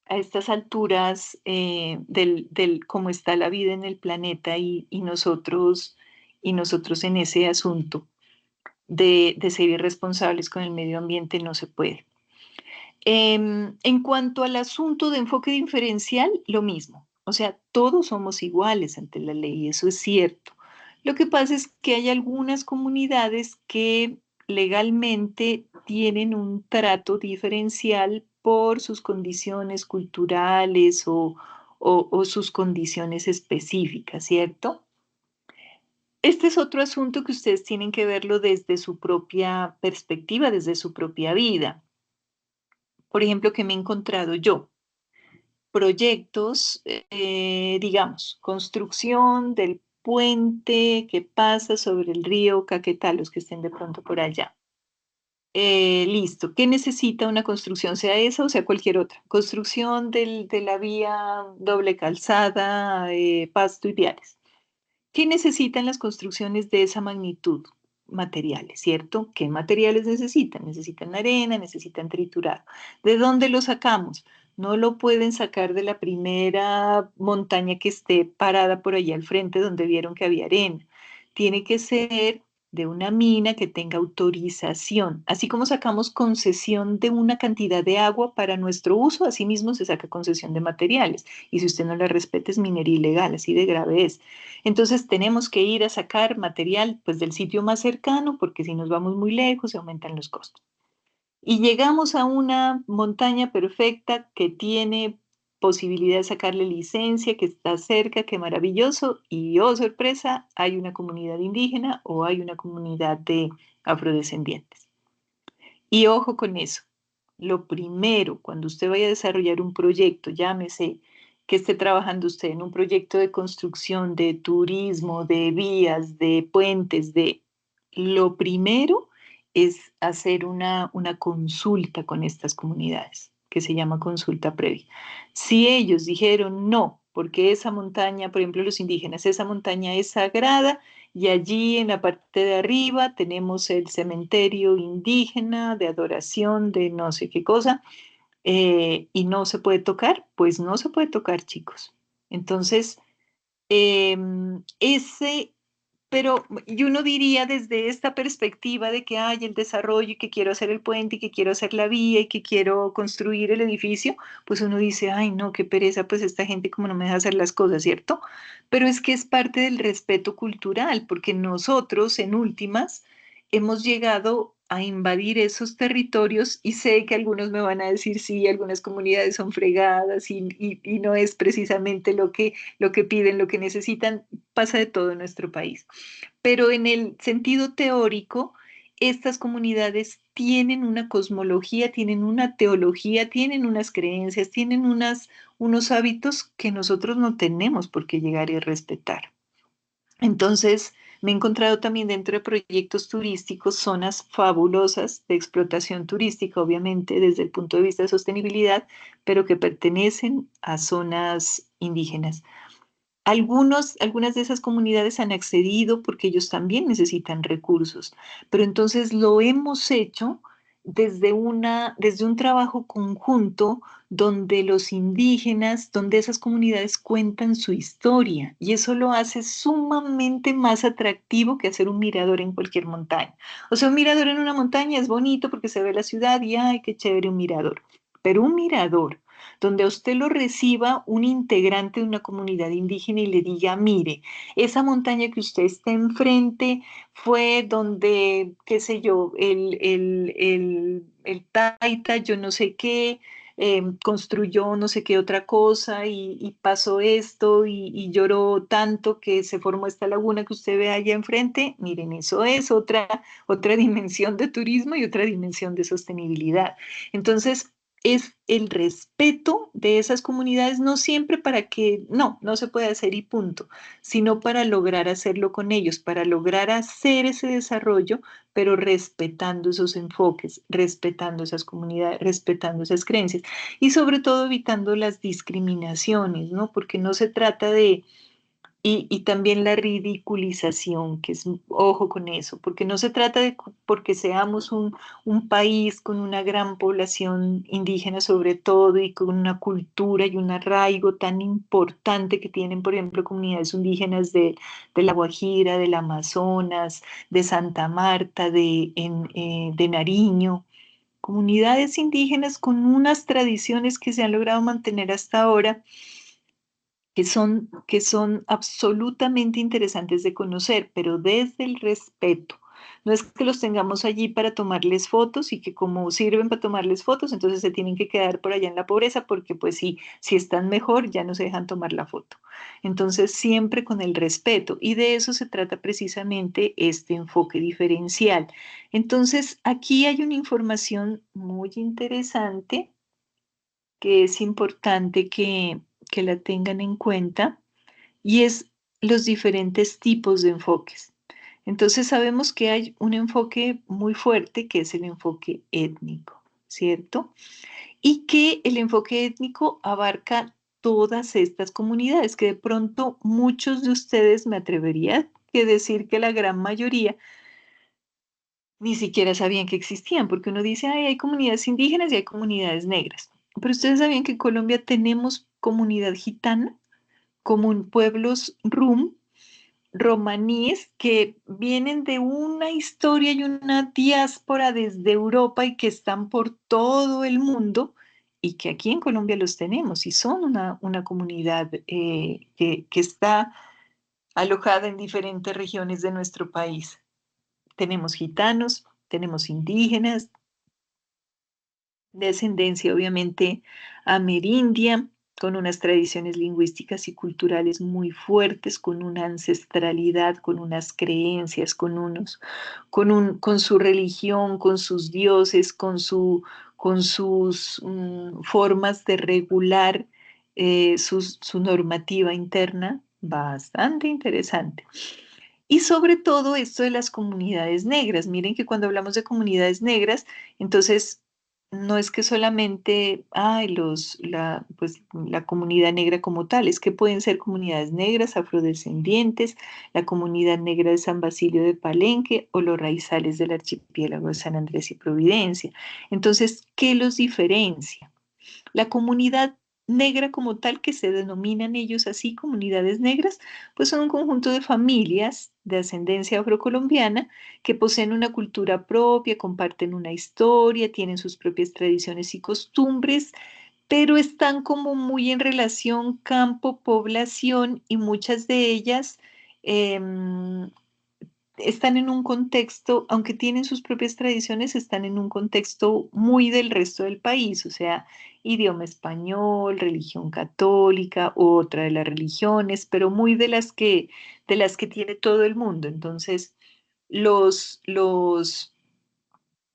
a estas alturas del cómo está la vida en el planeta y nosotros en ese asunto de ser irresponsables con el medio ambiente no se puede. En cuanto al asunto de enfoque diferencial, lo mismo. O sea, todos somos iguales ante la ley, eso es cierto. Lo que pasa es que hay algunas comunidades que legalmente tienen un trato diferencial por sus condiciones culturales o sus condiciones específicas, ¿cierto? Este es otro asunto que ustedes tienen que verlo desde su propia perspectiva, desde su propia vida. Por ejemplo, que me he encontrado yo. Proyectos, digamos, construcción del puente que pasa sobre el río Caquetá, los que estén de pronto por allá. Listo. ¿Qué necesita una construcción? Sea esa o sea cualquier otra. Construcción de la vía doble calzada, Pasto y Viales. ¿Qué necesitan las construcciones de esa magnitud? Materiales, ¿cierto? ¿Qué materiales necesitan? Necesitan arena, necesitan triturado. ¿De dónde lo sacamos? No lo pueden sacar de la primera montaña que esté parada por allá al frente donde vieron que había arena. Tiene que ser de una mina que tenga autorización. Así como sacamos concesión de una cantidad de agua para nuestro uso, asimismo se saca concesión de materiales. Y si usted no la respeta, es minería ilegal, así de grave es. Entonces tenemos que ir a sacar material pues del sitio más cercano porque si nos vamos muy lejos se aumentan los costos. Y llegamos a una montaña perfecta que tiene posibilidad de sacarle licencia, que está cerca, que maravilloso y oh sorpresa, hay una comunidad indígena o hay una comunidad de afrodescendientes. Y ojo con eso. Lo primero, cuando usted vaya a desarrollar un proyecto, llámese que esté trabajando usted en un proyecto de construcción, de turismo, de vías, de puentes, lo primero es hacer una consulta con estas comunidades, que se llama consulta previa. Si ellos dijeron no, porque esa montaña, por ejemplo, los indígenas, esa montaña es sagrada, y allí en la parte de arriba tenemos el cementerio indígena de adoración de no sé qué cosa, y no se puede tocar, pues no se puede tocar, chicos. Entonces, ese, pero y uno diría desde esta perspectiva de que hay el desarrollo y que quiero hacer el puente y que quiero hacer la vía y que quiero construir el edificio, pues uno dice, ay no, qué pereza, pues esta gente como no me deja hacer las cosas, ¿cierto? Pero es que es parte del respeto cultural, porque nosotros en últimas hemos llegado a invadir esos territorios y sé que algunos me van a decir, sí, algunas comunidades son fregadas y no es precisamente lo que piden, lo que necesitan, pasa de todo en nuestro país. Pero en el sentido teórico, estas comunidades tienen una cosmología, tienen una teología, tienen unas creencias, tienen unos hábitos que nosotros no tenemos por qué llegar y respetar. Entonces, me he encontrado también dentro de proyectos turísticos zonas fabulosas de explotación turística, obviamente desde el punto de vista de sostenibilidad, pero que pertenecen a zonas indígenas. Algunas de esas comunidades han accedido porque ellos también necesitan recursos, pero entonces lo hemos hecho desde un trabajo conjunto donde los indígenas, donde esas comunidades cuentan su historia y eso lo hace sumamente más atractivo que hacer un mirador en cualquier montaña. O sea, un mirador en una montaña es bonito porque se ve la ciudad y ¡ay, qué chévere un mirador! Pero un mirador donde a usted lo reciba un integrante de una comunidad indígena y le diga, mire, esa montaña que usted está enfrente fue donde, qué sé yo, el Taita, yo no sé qué, construyó no sé qué otra cosa y pasó esto y lloró tanto que se formó esta laguna que usted ve allá enfrente. Miren, eso es otra dimensión de turismo y otra dimensión de sostenibilidad. Entonces, es el respeto de esas comunidades, no siempre para que, no se puede hacer y punto, sino para lograr hacerlo con ellos, para lograr hacer ese desarrollo, pero respetando esos enfoques, respetando esas comunidades, respetando esas creencias y sobre todo evitando las discriminaciones, ¿no? Porque no se trata Y también la ridiculización, que es, ojo con eso, porque no se trata de porque seamos un país con una gran población indígena sobre todo y con una cultura y un arraigo tan importante que tienen, por ejemplo, comunidades indígenas de La Guajira, del Amazonas, de Santa Marta, de Nariño, comunidades indígenas con unas tradiciones que se han logrado mantener hasta ahora que son absolutamente interesantes de conocer, pero desde el respeto. No es que los tengamos allí para tomarles fotos y que como sirven para tomarles fotos, entonces se tienen que quedar por allá en la pobreza porque pues sí, si están mejor ya no se dejan tomar la foto. Entonces siempre con el respeto y de eso se trata precisamente este enfoque diferencial. Entonces aquí hay una información muy interesante que es importante que la tengan en cuenta y es los diferentes tipos de enfoques. Entonces sabemos que hay un enfoque muy fuerte que es el enfoque étnico, ¿cierto? Y que el enfoque étnico abarca todas estas comunidades, que de pronto muchos de ustedes me atrevería que decir que la gran mayoría ni siquiera sabían que existían, porque uno dice, ay, hay comunidades indígenas y hay comunidades negras. Pero ustedes sabían que en Colombia tenemos comunidad gitana, como pueblos rum, romaníes que vienen de una historia y una diáspora desde Europa y que están por todo el mundo y que aquí en Colombia los tenemos y son una comunidad que está alojada en diferentes regiones de nuestro país. Tenemos gitanos, tenemos indígenas, de ascendencia obviamente amerindia, con unas tradiciones lingüísticas y culturales muy fuertes, con una ancestralidad, con unas creencias, con su religión, con sus dioses, con sus formas de regular su normativa interna, bastante interesante. Y sobre todo esto de las comunidades negras. Miren que cuando hablamos de comunidades negras, entonces no es que solamente ay, pues, la comunidad negra como tal, es que pueden ser comunidades negras, afrodescendientes, la comunidad negra de San Basilio de Palenque o los raizales del archipiélago de San Andrés y Providencia. Entonces, ¿qué los diferencia? La comunidad negra como tal, que se denominan ellos así, comunidades negras, pues son un conjunto de familias de ascendencia afrocolombiana que poseen una cultura propia, comparten una historia, tienen sus propias tradiciones y costumbres, pero están como muy en relación campo-población y muchas de ellas están en un contexto, aunque tienen sus propias tradiciones, están en un contexto muy del resto del país, o sea, idioma español, religión católica, otra de las religiones, pero muy de las que tiene todo el mundo. Entonces, los, los,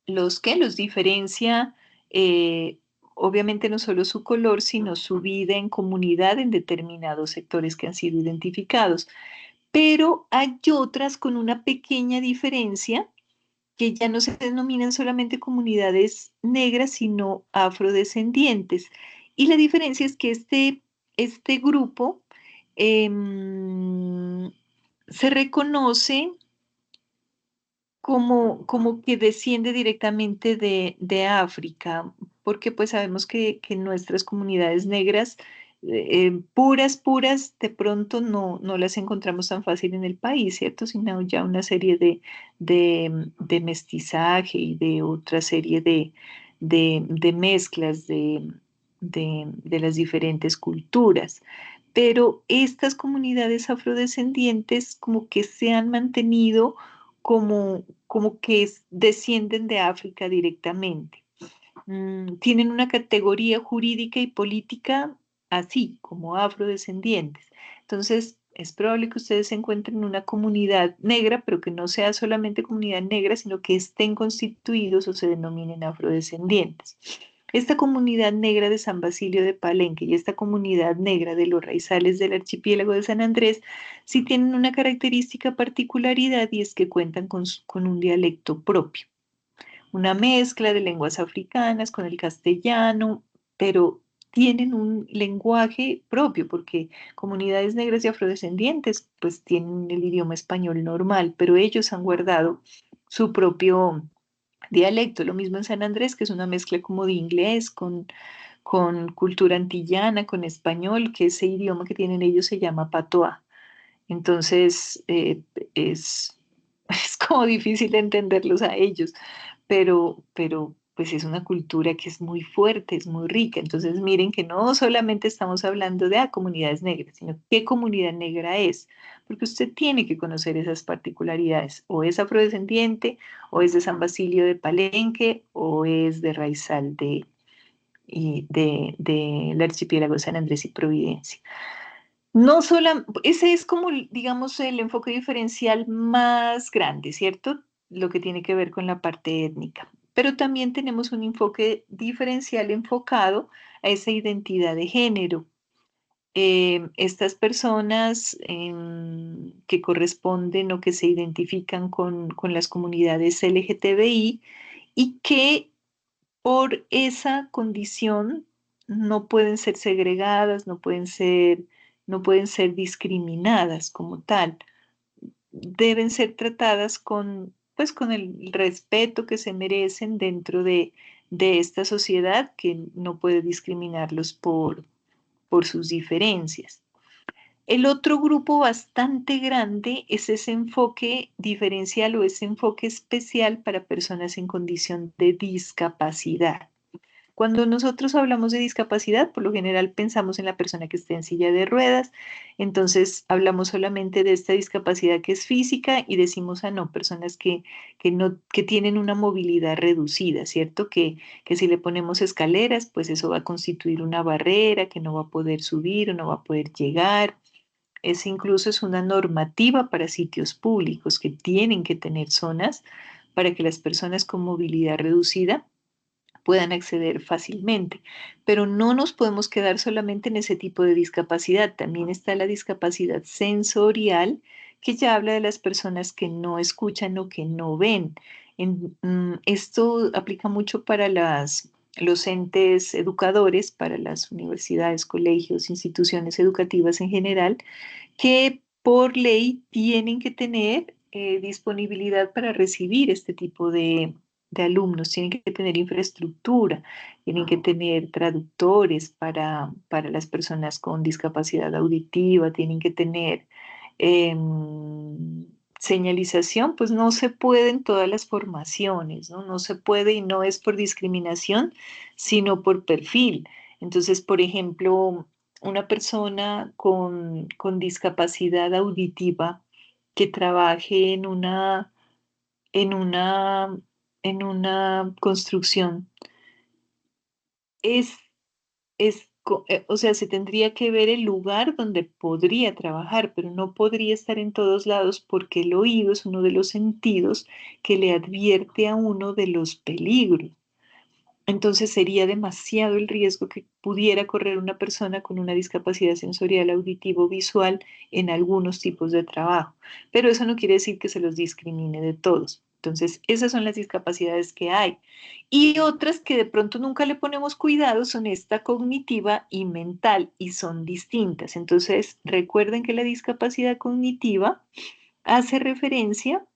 los diferencia, eh, obviamente no solo su color, sino su vida en comunidad en determinados sectores que han sido identificados, pero hay otras con una pequeña diferencia que ya no se denominan solamente comunidades negras, sino afrodescendientes. Y la diferencia es que este grupo em, se reconoce como que desciende directamente de África, porque pues sabemos que nuestras comunidades negras puras, de pronto no las encontramos tan fácil en el país, ¿cierto? Sino ya una serie de mestizaje y de otra serie de mezclas de las diferentes culturas. Pero estas comunidades afrodescendientes como que se han mantenido como que descienden de África directamente. Tienen una categoría jurídica y política así, como afrodescendientes. Entonces, es probable que ustedes se encuentren en una comunidad negra, pero que no sea solamente comunidad negra, sino que estén constituidos o se denominen afrodescendientes. Esta comunidad negra de San Basilio de Palenque y esta comunidad negra de los raizales del archipiélago de San Andrés sí tienen una característica particularidad y es que cuentan con un dialecto propio, una mezcla de lenguas africanas con el castellano, pero tienen un lenguaje propio, porque comunidades negras y afrodescendientes pues tienen el idioma español normal, pero ellos han guardado su propio dialecto. Lo mismo en San Andrés, que es una mezcla como de inglés con cultura antillana, con español, que ese idioma que tienen ellos se llama patois. Entonces, es, es como difícil entenderlos a ellos, pero pues es una cultura que es muy fuerte, es muy rica. Entonces, miren que no solamente estamos hablando de comunidades negras, sino qué comunidad negra es, porque usted tiene que conocer esas particularidades. O es afrodescendiente, o es de San Basilio de Palenque, o es de Raizal del archipiélago de San Andrés y Providencia. No solo, ese es como, digamos, el enfoque diferencial más grande, ¿cierto? Lo que tiene que ver con la parte étnica. Pero también tenemos un enfoque diferencial enfocado a esa identidad de género. Estas personas que corresponden o que se identifican con las comunidades LGTBI y que por esa condición no pueden ser segregadas, no pueden ser discriminadas como tal. Deben ser tratadas pues, con el respeto que se merecen dentro de esta sociedad que no puede discriminarlos por sus diferencias. El otro grupo bastante grande es ese enfoque diferencial o ese enfoque especial para personas en condición de discapacidad. Cuando nosotros hablamos de discapacidad, por lo general pensamos en la persona que está en silla de ruedas, entonces hablamos solamente de esta discapacidad que es física y decimos, no, personas que tienen una movilidad reducida, ¿cierto? Que si le ponemos escaleras, pues eso va a constituir una barrera, que no va a poder subir o no va a poder llegar. Incluso es una normativa para sitios públicos que tienen que tener zonas para que las personas con movilidad reducida puedan acceder fácilmente. Pero no nos podemos quedar solamente en ese tipo de discapacidad. También está la discapacidad sensorial, que ya habla de las personas que no escuchan o que no ven. Esto aplica mucho para los entes educadores, para las universidades, colegios, instituciones educativas en general, que por ley tienen que tener disponibilidad para recibir este tipo de alumnos, tienen que tener infraestructura, tienen que tener traductores para las personas con discapacidad auditiva, tienen que tener señalización, pues no se puede en todas las formaciones, ¿no? No se puede y no es por discriminación, sino por perfil. Entonces, por ejemplo, una persona con discapacidad auditiva que trabaje en una, en una construcción, es, o sea, se tendría que ver el lugar donde podría trabajar, pero no podría estar en todos lados porque el oído es uno de los sentidos que le advierte a uno de los peligros. Entonces sería demasiado el riesgo que pudiera correr una persona con una discapacidad sensorial, auditivo, visual en algunos tipos de trabajo. Pero eso no quiere decir que se los discrimine de todos. Entonces, esas son las discapacidades que hay. Y otras que de pronto nunca le ponemos cuidado son esta cognitiva y mental y son distintas. Entonces, recuerden que la discapacidad cognitiva hace referencia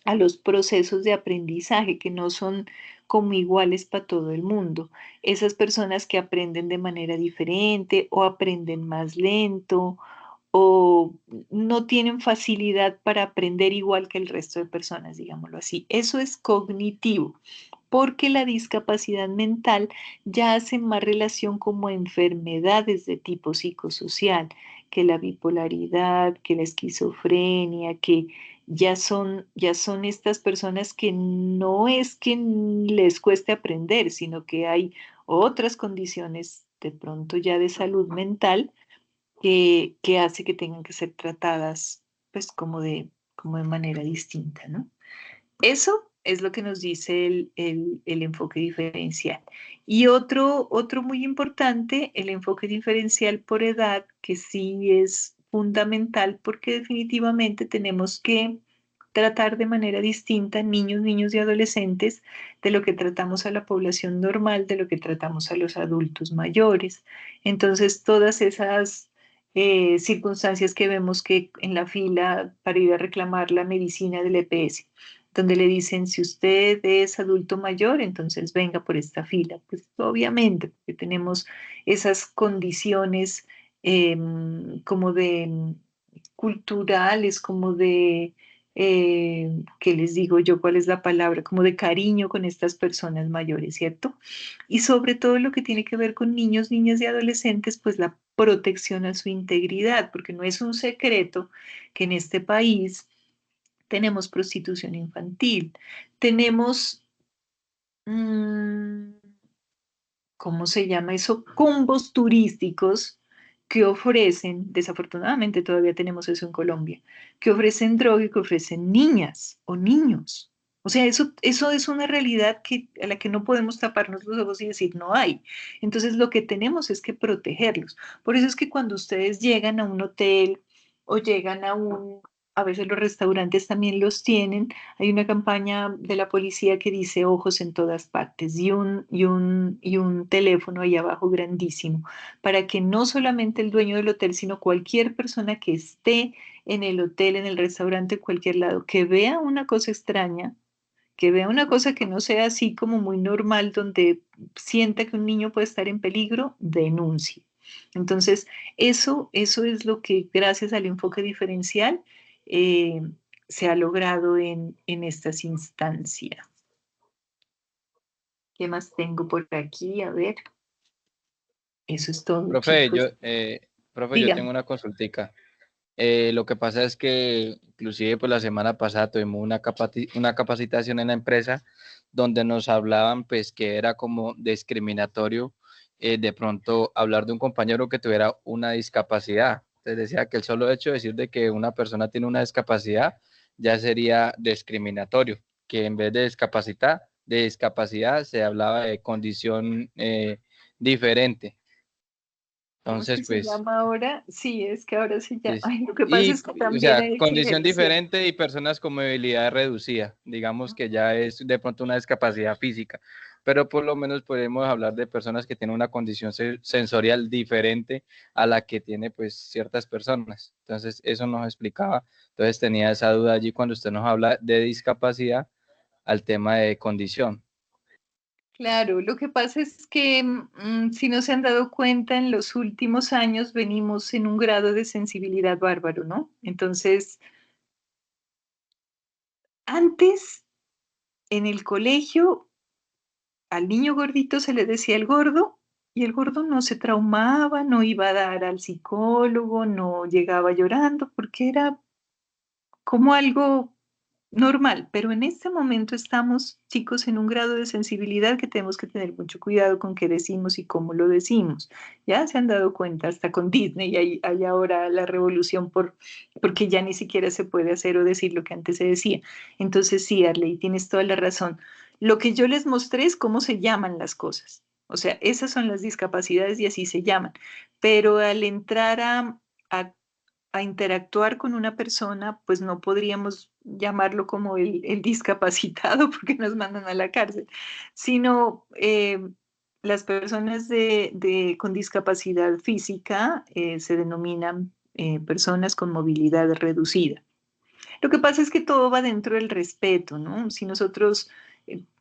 a los procesos de aprendizaje que no son como iguales para todo el mundo. Esas personas que aprenden de manera diferente o aprenden más lento o no tienen facilidad para aprender igual que el resto de personas, digámoslo así. Eso es cognitivo, porque la discapacidad mental ya hace más relación como a enfermedades de tipo psicosocial, que la bipolaridad, que la esquizofrenia, que ya son estas personas que no es que les cueste aprender, sino que hay otras condiciones de pronto ya de salud mental que hace que tengan que ser tratadas pues como de manera distinta, ¿no? Eso es lo que nos dice el enfoque diferencial. Y otro muy importante, el enfoque diferencial por edad, que sí es fundamental porque definitivamente tenemos que tratar de manera distinta niños, niños y adolescentes de lo que tratamos a la población normal, de lo que tratamos a los adultos mayores. Entonces, todas esas circunstancias que vemos que en la fila para ir a reclamar la medicina del EPS, donde le dicen, si usted es adulto mayor, entonces venga por esta fila. Pues obviamente, porque tenemos esas condiciones como de culturales, como de, ¿qué les digo yo? ¿Cuál es la palabra? Como de cariño con estas personas mayores, ¿cierto? Y sobre todo lo que tiene que ver con niños, niñas y adolescentes, pues la protección a su integridad, porque no es un secreto que en este país tenemos prostitución infantil, tenemos, mm, ¿cómo se llama eso? Combos turísticos que ofrecen, desafortunadamente todavía tenemos eso en Colombia, que ofrecen droga y que ofrecen niñas o niños. O sea, eso es una realidad a la que no podemos taparnos los ojos y decir no hay. Entonces lo que tenemos es que protegerlos. Por eso es que cuando ustedes llegan a un hotel o llegan a veces los restaurantes también los tienen, hay una campaña de la policía que dice ojos en todas partes y un teléfono ahí abajo grandísimo, para que no solamente el dueño del hotel, sino cualquier persona que esté en el hotel, en el restaurante, en cualquier lado, que vea una cosa extraña, que vea una cosa que no sea así como muy normal, donde sienta que un niño puede estar en peligro, denuncie. Entonces, eso es lo que gracias al enfoque diferencial eh, se ha logrado en estas instancias. ¿Qué más tengo por aquí? A ver, eso es todo, Profe, chicos. yo Dígame. tengo una consultica. Lo que pasa es que inclusive pues la semana pasada tuvimos una capacitación en la empresa donde nos hablaban pues que era como discriminatorio de pronto hablar de un compañero que tuviera una discapacidad. Entonces decía que el solo hecho de decir de que una persona tiene una discapacidad ya sería discriminatorio, que en vez de discapacidad se hablaba de condición diferente. ¿Cómo es que Entonces se pues... llama ahora? Sí, es que ahora se llama. Sí, sí. Ay, lo que pasa es Y, que o también sea, hay que condición diferenciar. diferente y personas con movilidad reducida, digamos que ya es de pronto una discapacidad física, pero por lo menos podemos hablar de personas que tienen una condición sensorial diferente a la que tiene pues ciertas personas. Entonces, eso nos explicaba. Entonces, tenía esa duda allí cuando usted nos habla de discapacidad al tema de condición. Claro, lo que pasa es que si no se han dado cuenta, en los últimos años venimos en un grado de sensibilidad bárbaro, ¿no? Entonces, antes en el colegio al niño gordito se le decía el gordo y el gordo no se traumaba, no iba a dar al psicólogo, no llegaba llorando porque era como algo normal, pero en este momento estamos, chicos, en un grado de sensibilidad que tenemos que tener mucho cuidado con qué decimos y cómo lo decimos. Ya se han dado cuenta, hasta con Disney hay ahora la revolución porque ya ni siquiera se puede hacer o decir lo que antes se decía. Entonces, sí, Arley, tienes toda la razón. Lo que yo les mostré es cómo se llaman las cosas. O sea, esas son las discapacidades y así se llaman. Pero al entrar a a interactuar con una persona, pues no podríamos llamarlo como el discapacitado porque nos mandan a la cárcel, sino las personas con discapacidad física se denominan personas con movilidad reducida. Lo que pasa es que todo va dentro del respeto, ¿no? Si nosotros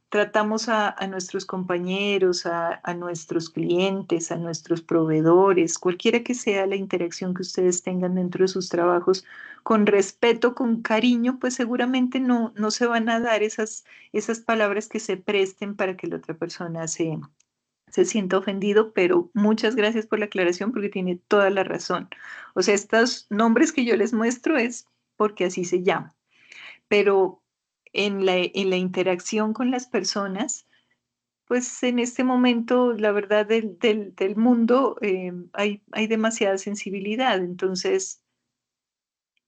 tratamos a nuestros compañeros, a nuestros clientes, a nuestros proveedores, cualquiera que sea la interacción que ustedes tengan dentro de sus trabajos, con respeto, con cariño, pues seguramente no se van a dar esas palabras que se presten para que la otra persona se sienta ofendido, pero muchas gracias por la aclaración porque tiene toda la razón. O sea, estos nombres que yo les muestro es porque así se llama, pero en la interacción con las personas, pues en este momento, la verdad del mundo, hay demasiada sensibilidad, entonces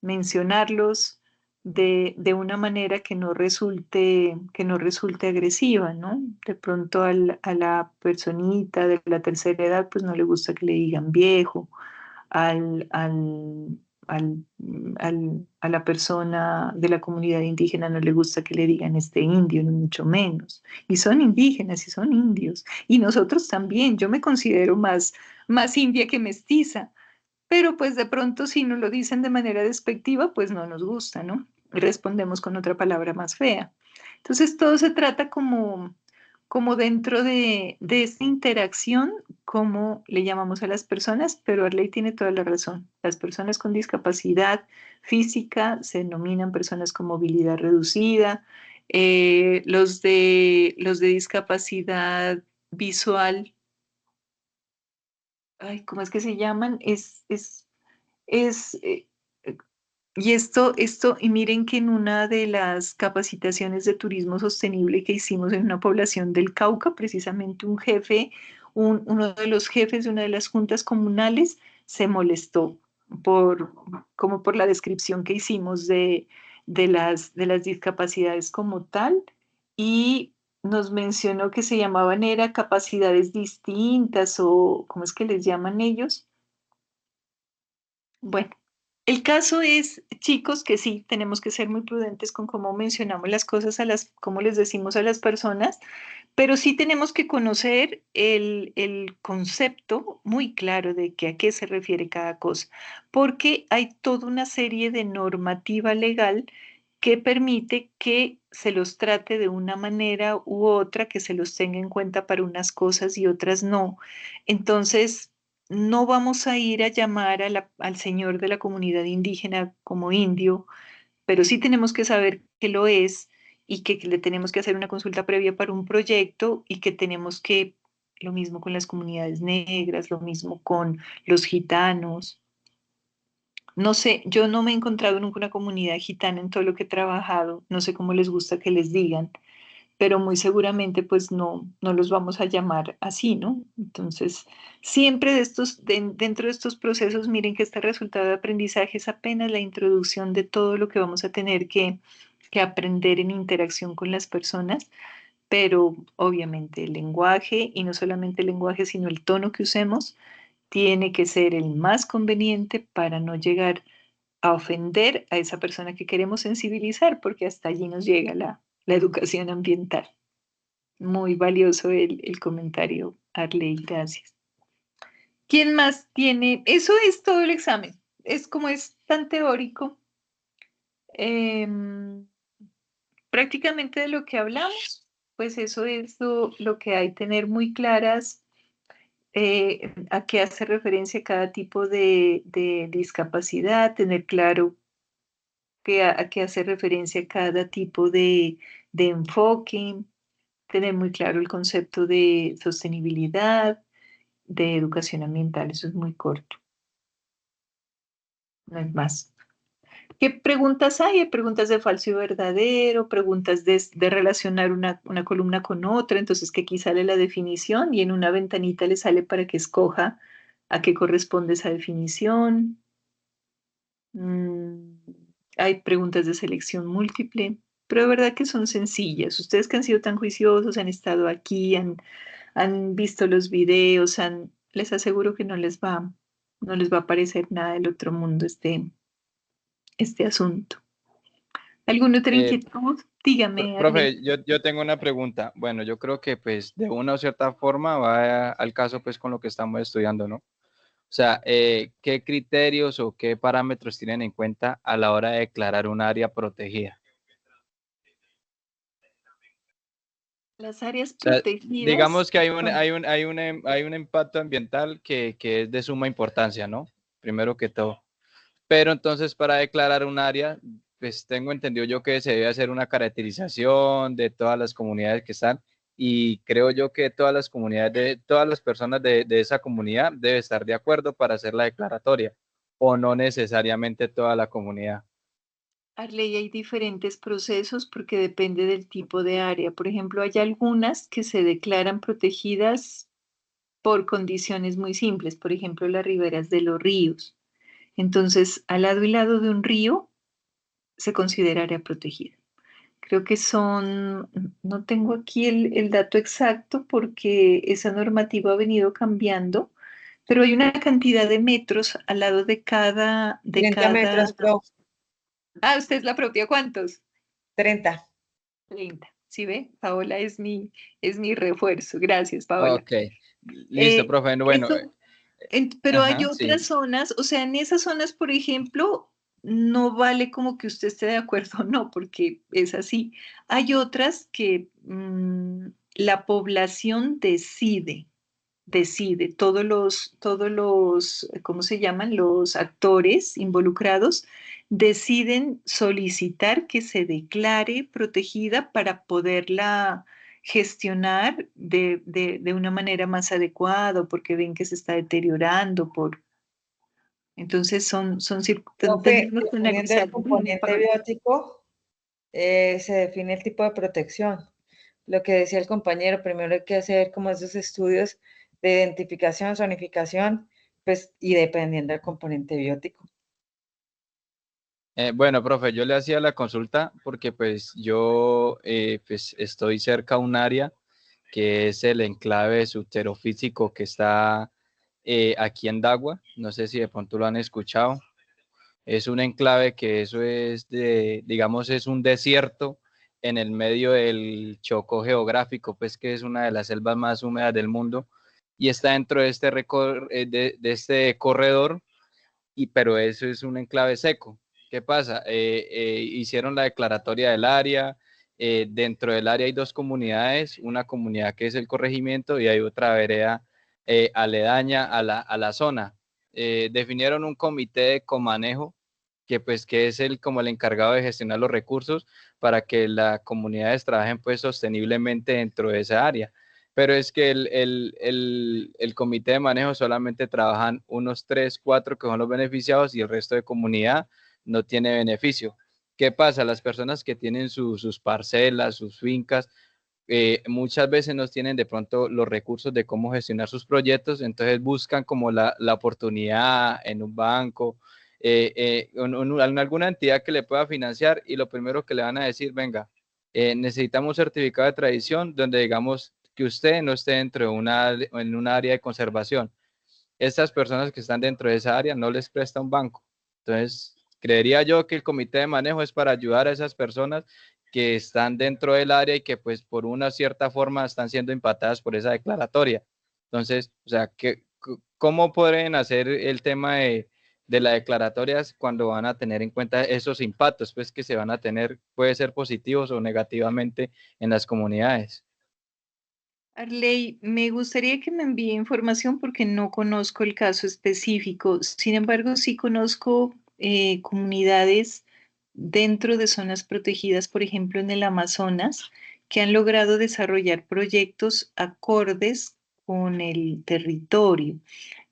mencionarlos de una manera que no resulte agresiva, ¿no? De pronto a la personita de la tercera edad, pues no le gusta que le digan viejo, al a la persona de la comunidad indígena no le gusta que le digan este indio, ni mucho menos. Y son indígenas y son indios. Y nosotros también. Yo me considero más india que mestiza. Pero pues de pronto si nos lo dicen de manera despectiva, pues no nos gusta, ¿no? Respondemos con otra palabra más fea. Entonces todo se trata como dentro de esta interacción, como le llamamos a las personas, pero Arley tiene toda la razón. Las personas con discapacidad física se denominan personas con movilidad reducida. Los de discapacidad visual, ay, ¿cómo es que se llaman? Es, y y miren que en una de las capacitaciones de turismo sostenible que hicimos en una población del Cauca, precisamente uno de los jefes de una de las juntas comunales se molestó por, como por la descripción que hicimos de las discapacidades como tal y nos mencionó que se llamaban era capacidades distintas o ¿cómo es que les llaman ellos? Bueno, el caso es, chicos, que sí, tenemos que ser muy prudentes con cómo mencionamos las cosas cómo les decimos a las personas, pero sí tenemos que conocer el concepto muy claro de que a qué se refiere cada cosa, porque hay toda una serie de normativa legal que permite que se los trate de una manera u otra, que se los tenga en cuenta para unas cosas y otras no. Entonces, no vamos a ir a llamar al señor de la comunidad indígena como indio, pero sí tenemos que saber que lo es y que le tenemos que hacer una consulta previa para un proyecto y que tenemos que, lo mismo con las comunidades negras, lo mismo con los gitanos. No sé, yo no me he encontrado nunca una comunidad gitana en todo lo que he trabajado, no sé cómo les gusta que les digan, pero muy seguramente pues no los vamos a llamar así, ¿no? Entonces, siempre dentro de estos procesos, miren que este resultado de aprendizaje es apenas la introducción de todo lo que vamos a tener que aprender en interacción con las personas, pero obviamente el lenguaje, y no solamente el lenguaje, sino el tono que usemos, tiene que ser el más conveniente para no llegar a ofender a esa persona que queremos sensibilizar, porque hasta allí nos llega la educación ambiental. Muy valioso el comentario, Arley, gracias. ¿Quién más tiene? Eso es todo el examen. Es como es tan teórico, em, prácticamente de lo que hablamos, pues eso es lo que hay, tener muy claras a qué hace referencia cada tipo de discapacidad, tener claro a qué hace referencia cada tipo de enfoque, tener muy claro el concepto de sostenibilidad, de educación ambiental, eso es muy corto, no es más. ¿Qué preguntas hay? Hay preguntas de falso y verdadero, preguntas de relacionar una columna con otra, entonces que aquí sale la definición y en una ventanita le sale para que escoja a qué corresponde esa definición. Mm, hay preguntas de selección múltiple, pero de verdad que son sencillas. Ustedes que han sido tan juiciosos, han estado aquí, han visto los videos, les aseguro que no les va a parecer nada del otro mundo este asunto. ¿Alguna otra Eh, inquietud? Dígame, Arley. Profe, yo tengo una pregunta. Bueno, yo creo que pues de una o cierta forma va al caso pues con lo que estamos estudiando, ¿no? O sea, ¿qué criterios o qué parámetros tienen en cuenta a la hora de declarar un área protegida? Las áreas O sea, protegidas digamos que hay un, son, hay un, hay un, hay un impacto ambiental que es de suma importancia, ¿no? Primero que todo. Pero entonces para declarar un área, pues tengo entendido yo que se debe hacer una caracterización de todas las comunidades que están y creo yo que todas las comunidades, todas las personas de esa comunidad deben estar de acuerdo para hacer la declaratoria o no necesariamente toda la comunidad. Arley, hay diferentes procesos porque depende del tipo de área. Por ejemplo, hay algunas que se declaran protegidas por condiciones muy simples, por ejemplo, las riberas de los ríos. Entonces, al lado y lado de un río se considera área protegida. Creo que no tengo aquí el dato exacto porque esa normativa ha venido cambiando, Pero hay una cantidad de metros al lado de cada, 30 metros, Pro. Ah, ¿usted es la propia cuántos? 30. 30. ¿Sí ve? Paola es mi refuerzo. Gracias, Paola. Ok, listo, Eh, profe. Bueno, eso, pero hay ajá, sí. otras zonas, o sea, en esas zonas, por ejemplo, no vale como que usted esté de acuerdo o no, porque es así. Hay otras que la población decide, todos los, ¿cómo se llaman? Los actores involucrados deciden solicitar que se declare protegida para poderla gestionar de una manera más adecuada, porque ven que se está deteriorando, entonces Profe, tendremos que dependiendo del analizar. componente biótico, se define el tipo de protección. Lo que decía el compañero, primero hay que hacer como esos estudios de identificación, zonificación, pues, y dependiendo del componente biótico. Bueno, profe, yo le hacía la consulta porque pues yo pues estoy cerca a un área que es el enclave subterofísico que está aquí en Dagua. No sé si de pronto lo han escuchado. Es un enclave que eso es digamos, es un desierto en el medio del Chocó geográfico, pues que es una de las selvas más húmedas del mundo y está dentro de este, de este corredor, pero eso es un enclave seco. ¿Qué pasa? Hicieron la declaratoria del área. Dentro del área hay dos comunidades, una comunidad que es el corregimiento y hay otra vereda aledaña a la zona. Definieron un comité de comanejo que pues que es como el encargado de gestionar los recursos para que las comunidades trabajen pues sosteniblemente dentro de esa área. Pero es que el comité de manejo solamente trabajan unos 3, 4 que son los beneficiados y el resto de comunidad no tiene beneficio. ¿Qué pasa? Las personas que tienen sus parcelas, sus fincas, muchas veces no tienen de pronto los recursos de cómo gestionar sus proyectos, entonces buscan como la oportunidad en un banco, en alguna entidad que le pueda financiar y lo primero que le van a decir, venga, necesitamos un certificado de tradición donde digamos que usted no esté dentro de en una área de conservación. Estas personas que están dentro de esa área no les presta un banco. Entonces, creería yo que el comité de manejo es para ayudar a esas personas que están dentro del área y que pues por una cierta forma están siendo impactadas por esa declaratoria. Entonces, o sea, ¿cómo pueden hacer el tema de las declaratorias cuando van a tener en cuenta esos impactos pues que se van a tener, puede ser positivos o negativamente en las comunidades? Arley, me gustaría que me envíe información porque no conozco el caso específico. Sin embargo, sí conozco comunidades dentro de zonas protegidas, por ejemplo, en el Amazonas, que han logrado desarrollar proyectos acordes con el territorio.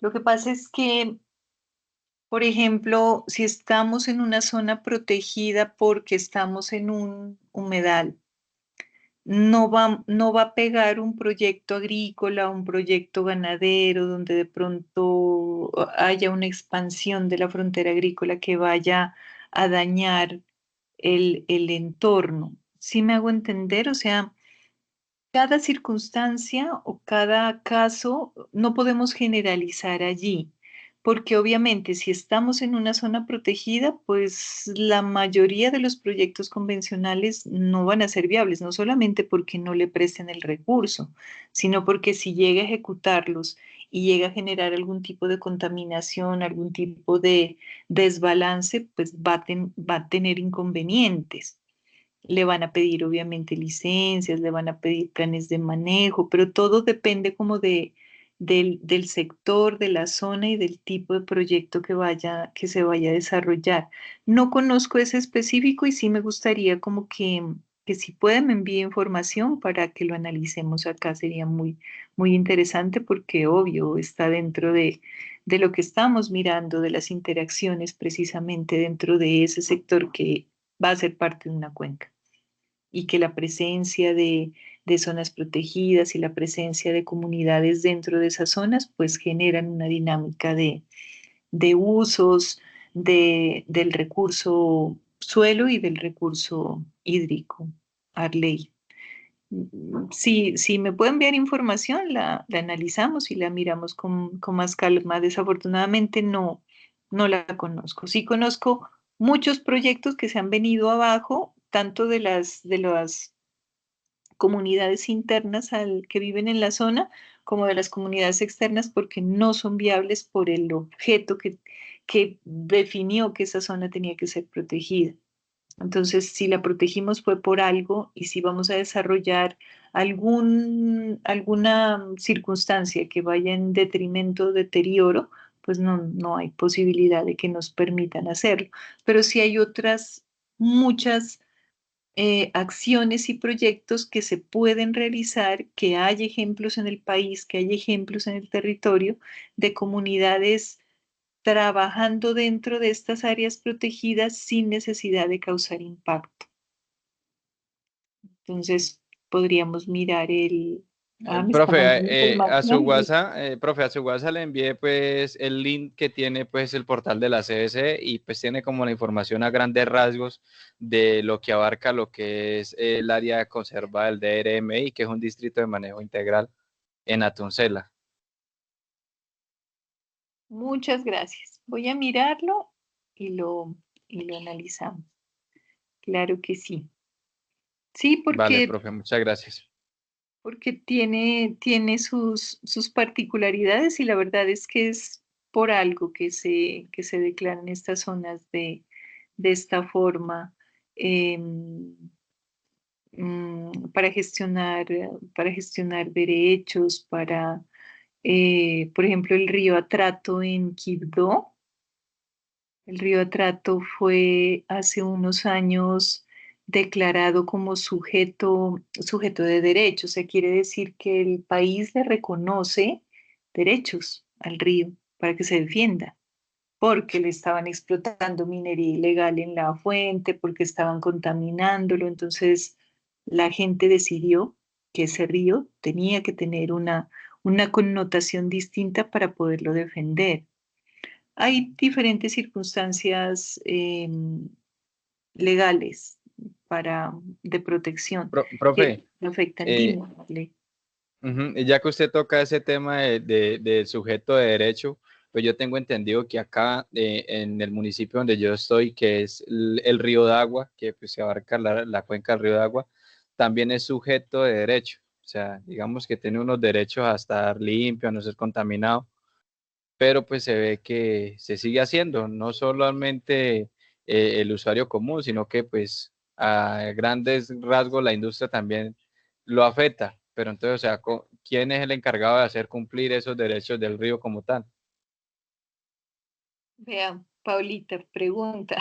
Lo que pasa es que, por ejemplo, si estamos en una zona protegida porque estamos en un humedal, no va a pegar un proyecto agrícola, un proyecto ganadero, donde de pronto haya una expansión de la frontera agrícola que vaya a dañar el entorno. ¿Sí me hago entender? O sea, cada circunstancia o cada caso no podemos generalizar allí, porque obviamente si estamos en una zona protegida, pues la mayoría de los proyectos convencionales no van a ser viables, no solamente porque no le presten el recurso, sino porque si llega a ejecutarlos y llega a generar algún tipo de contaminación, algún tipo de desbalance, pues va a tener inconvenientes. Le van a pedir obviamente licencias, le van a pedir planes de manejo, pero todo depende como del sector, de la zona y del tipo de proyecto que se vaya a desarrollar. No conozco ese específico y sí me gustaría como que si puede me envíe información para que lo analicemos acá. Sería muy interesante porque obvio está dentro de lo que estamos mirando, de las interacciones precisamente dentro de ese sector que va a ser parte de una cuenca y que la presencia de zonas protegidas y la presencia de comunidades dentro de esas zonas, pues generan una dinámica de usos del recurso suelo y del recurso hídrico, Arley. Si me puede enviar información, la analizamos y la miramos con más calma. Desafortunadamente no la conozco. Sí conozco muchos proyectos que se han venido abajo, tanto de las comunidades internas que viven en la zona, como de las comunidades externas, porque no son viables por el objeto que definió que esa zona tenía que ser protegida. Entonces, si la protegimos fue por algo y si vamos a desarrollar alguna circunstancia que vaya en detrimento, deterioro, pues no hay posibilidad de que nos permitan hacerlo. Pero sí hay otras muchas acciones y proyectos que se pueden realizar, que hay ejemplos en el país, que hay ejemplos en el territorio de comunidades trabajando dentro de estas áreas protegidas sin necesidad de causar impacto. Entonces, podríamos mirar me está mandando A su información. WhatsApp, profe, a su WhatsApp le envié pues el link que tiene pues el portal de la CBC y pues tiene como la información a grandes rasgos de lo que abarca lo que es el área conservada del DRMI, que es un distrito de manejo integral en Atuncela. Muchas gracias. Voy a mirarlo y lo analizamos. Claro que sí. Sí, Vale, porque profe, muchas gracias. tiene sus particularidades y la verdad es que es por algo que se declaran estas zonas de esta forma para gestionar derechos, por ejemplo, el río Atrato en Quibdó. El río Atrato fue hace unos años declarado como sujeto de derecho. O sea, quiere decir que el país le reconoce derechos al río para que se defienda, porque le estaban explotando minería ilegal en la fuente, porque estaban contaminándolo. Entonces, la gente decidió que ese río tenía que tener una connotación distinta para poderlo defender. Hay diferentes circunstancias legales de protección que Profe, afectan. eh, Dime, Ale. y ya que usted toca ese tema del sujeto de derecho, pues yo tengo entendido que acá en el municipio donde yo estoy, que es el río Dagua, que pues, se abarca la cuenca del río Dagua, también es sujeto de derecho. O sea, digamos que tiene unos derechos a estar limpio, a no ser contaminado, pero pues se ve que se sigue haciendo, no solamente el usuario común, sino que pues a grandes rasgos la industria también lo afecta. Pero entonces, o sea, ¿quién es el encargado de hacer cumplir esos derechos del río como tal? Vea, Paulita, pregunta,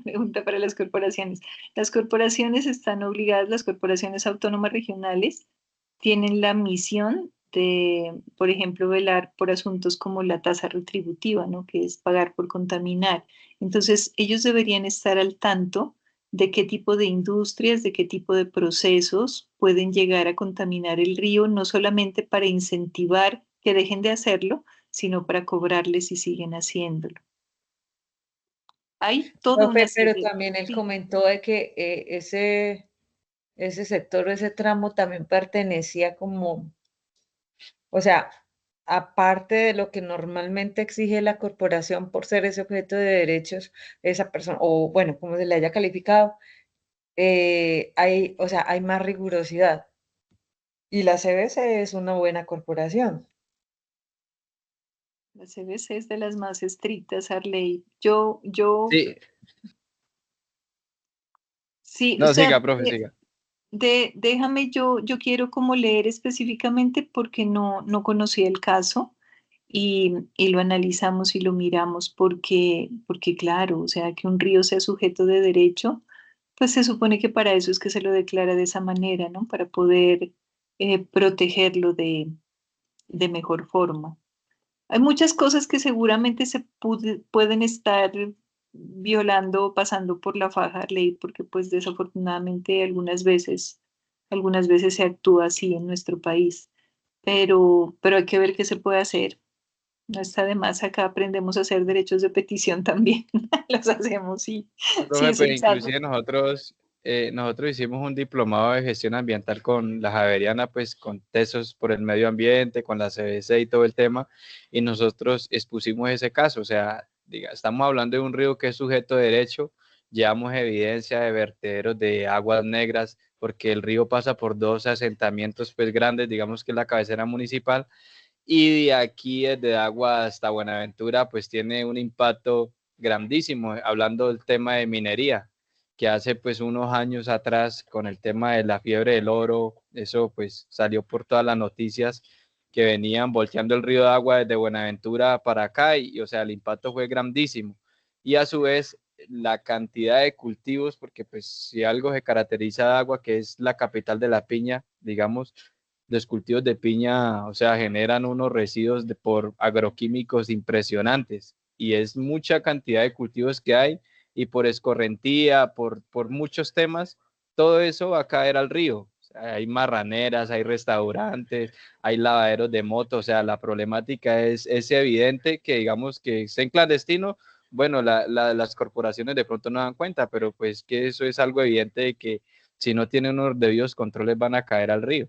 pregunta para las corporaciones. Las corporaciones están obligadas, las corporaciones autónomas regionales tienen la misión de, por ejemplo, velar por asuntos como la tasa retributiva, ¿no? Que es pagar por contaminar. Entonces, ellos deberían estar al tanto de qué tipo de industrias, de qué tipo de procesos pueden llegar a contaminar el río, no solamente para incentivar que dejen de hacerlo, sino para cobrarles si siguen haciéndolo. Hay toda una Profe, pero serie. también él Sí, comentó de que ese sector, ese tramo también pertenecía como, o sea, aparte de lo que normalmente exige la corporación por ser ese objeto de derechos, esa persona, o bueno, como se le haya calificado, o sea, hay más rigurosidad. Y la CBC es una buena corporación. la CBC es de las más estrictas, Arley. Yo, Sí, sí, o no, sea, siga, profe, siga. déjame, yo quiero como leer específicamente porque no conocía el caso y lo analizamos y lo miramos porque claro, o sea, que un río sea sujeto de derecho, pues se supone que para eso es que se lo declara de esa manera, ¿no? Para poder protegerlo de mejor forma. Hay muchas cosas que seguramente pueden estar violando o pasando por la faja ley, porque pues desafortunadamente algunas veces se actúa así en nuestro país, pero hay que ver qué se puede hacer. No está de más, acá aprendemos a hacer derechos de petición también, los hacemos, sí, sí Profe, es pues el caso. inclusive nosotros nosotros hicimos un diplomado de gestión ambiental con la Javeriana, pues con Tesos por el Medio Ambiente, con la CBC y todo el tema, y nosotros expusimos ese caso, o sea, estamos hablando de un río que es sujeto de derecho, llevamos evidencia de vertederos de aguas negras, porque el río pasa por dos asentamientos pues grandes, digamos que es la cabecera municipal, y de aquí desde Agua hasta Buenaventura pues tiene un impacto grandísimo, hablando del tema de minería, que hace pues unos años atrás con el tema de la fiebre del oro, eso pues salió por todas las noticias que venían volteando el río de Agua desde Buenaventura para acá y o sea el impacto fue grandísimo y a su vez la cantidad de cultivos, porque pues si algo se caracteriza de Agua, que es la capital de la piña, digamos, los cultivos de piña, o sea, generan unos residuos por agroquímicos impresionantes y es mucha cantidad de cultivos que hay y por escorrentía, por muchos temas, todo eso va a caer al río. O sea, hay marraneras, hay restaurantes, hay lavaderos de moto, o sea, la problemática es evidente que digamos que es en clandestino, bueno, las corporaciones de pronto no dan cuenta, pero pues que eso es algo evidente de que si no tienen unos debidos controles van a caer al río.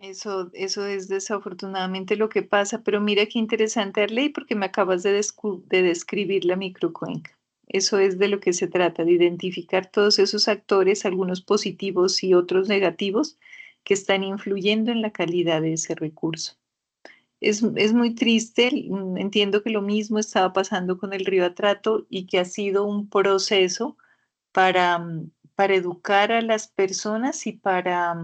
Eso es desafortunadamente lo que pasa, pero mira qué interesante, Arley, porque me acabas de describir la microcuenca. Eso es de lo que se trata, de identificar todos esos actores, algunos positivos y otros negativos, que están influyendo en la calidad de ese recurso. Es muy triste, entiendo que lo mismo estaba pasando con el río Atrato y que ha sido un proceso para educar a las personas y para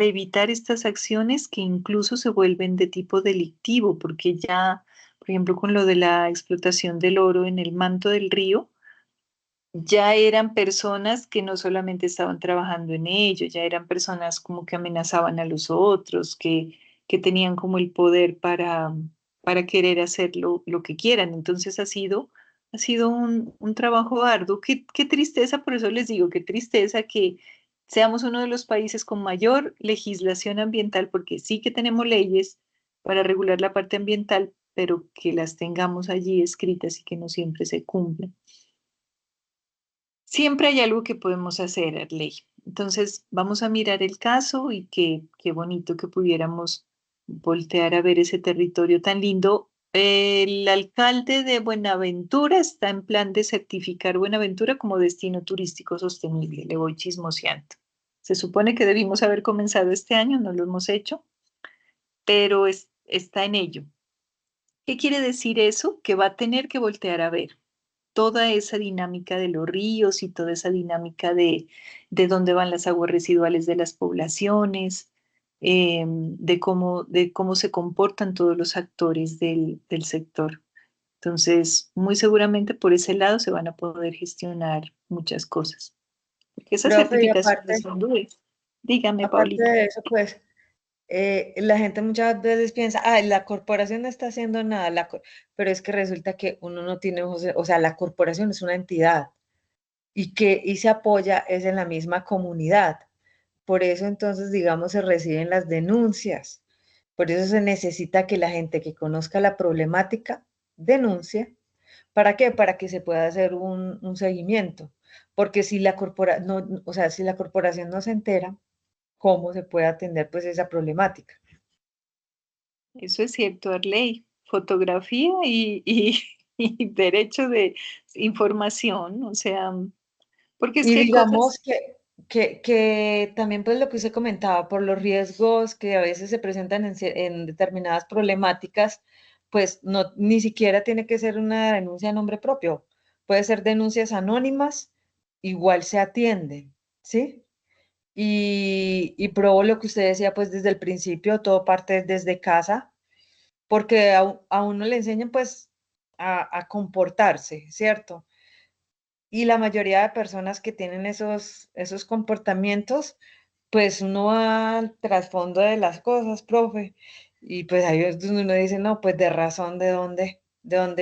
evitar estas acciones que incluso se vuelven de tipo delictivo, porque ya, por ejemplo, con lo de la explotación del oro en el manto del río, ya eran personas que no solamente estaban trabajando en ello, ya eran personas como que amenazaban a los otros, que tenían como el poder para querer hacer lo que quieran. Entonces ha sido un trabajo arduo. Qué tristeza, por eso les digo, qué tristeza que seamos uno de los países con mayor legislación ambiental, porque sí que tenemos leyes para regular la parte ambiental, pero que las tengamos allí escritas y que no siempre se cumplen. Siempre hay algo que podemos hacer, Arley. Entonces, vamos a mirar el caso y qué bonito que pudiéramos voltear a ver ese territorio tan lindo. El alcalde de Buenaventura está en plan de certificar Buenaventura como destino turístico sostenible. Le voy chismoseando. Se supone que debimos haber comenzado este año, no lo hemos hecho, pero está en ello. ¿Qué quiere decir eso? Que va a tener que voltear a ver toda esa dinámica de los ríos y toda esa dinámica de dónde van las aguas residuales de las poblaciones, de cómo se comportan todos los actores del sector. Entonces, muy seguramente por ese lado se van a poder gestionar muchas cosas. Porque esas Profe, y certificaciones son duras. Dígame, aparte Paulita. de eso, pues la gente muchas veces piensa, ah, la corporación no está haciendo nada, pero es que resulta que uno no tiene, o sea, la corporación es una entidad y se apoya es en la misma comunidad. Por eso entonces, digamos, se reciben las denuncias. Por eso se necesita que la gente que conozca la problemática denuncie. ¿Para qué? Para que se pueda hacer un seguimiento. Porque si no, o sea, si la corporación no se entera, ¿cómo se puede atender pues esa problemática? Eso es cierto, Arley. Fotografía y derecho de información, o sea, porque es Y que hay digamos cosas. que también pues lo que usted comentaba, por los riesgos que a veces se presentan en determinadas problemáticas, pues no, ni siquiera tiene que ser una denuncia a nombre propio, puede ser denuncias anónimas, igual se atienden, ¿sí? Y probó lo que usted decía pues desde el principio, todo parte desde casa, porque a uno le enseñan pues a comportarse, ¿cierto? Y la mayoría de personas que tienen esos comportamientos, pues uno va al trasfondo de las cosas, profe, y pues ahí es donde uno dice, no, pues de razón, de dónde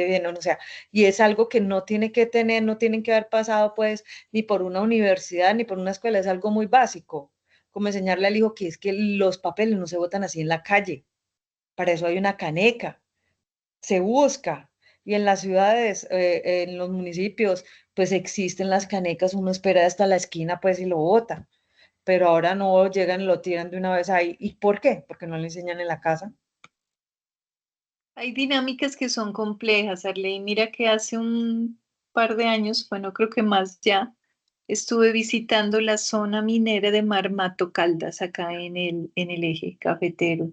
viene, o sea, y es algo que no tiene que tener, no tienen que haber pasado pues ni por una universidad ni por una escuela, es algo muy básico, como enseñarle al hijo que es que los papeles no se botan así en la calle, para eso hay una caneca, se busca. Y en las ciudades, en los municipios, pues existen las canecas, uno espera hasta la esquina pues y lo bota, pero ahora no llegan y lo tiran de una vez ahí. ¿Y por qué? Porque no le enseñan en la casa. Hay dinámicas que son complejas, Arley. Mira que hace un par de años, bueno, creo que más ya, estuve visitando la zona minera de Marmato Caldas, acá en el eje cafetero.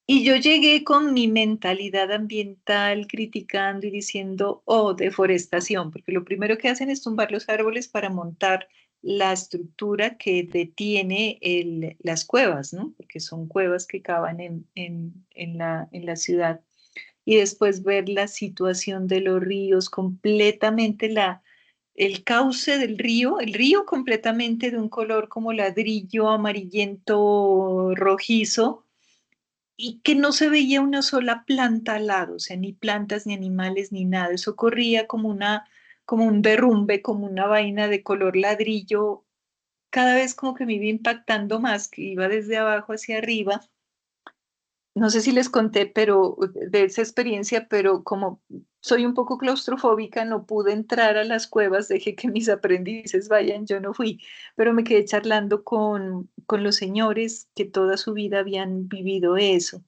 Y yo llegué con mi mentalidad ambiental criticando y diciendo, oh, deforestación, porque lo primero que hacen es tumbar los árboles para montar la estructura que detiene las cuevas, ¿no? Porque son cuevas que cavan en la ciudad. Y después ver la situación de los ríos, completamente el cauce del río, el río completamente de un color como ladrillo amarillento rojizo y que no se veía una sola planta al lado, o sea, ni plantas, ni animales, ni nada. Eso corría como un derrumbe, como una vaina de color ladrillo. Cada vez como que me iba impactando más, que iba desde abajo hacia arriba. No sé si les conté, pero de esa experiencia, pero como soy un poco claustrofóbica, no pude entrar a las cuevas, dejé que mis aprendices vayan, yo no fui, pero me quedé charlando con los señores que toda su vida habían vivido eso.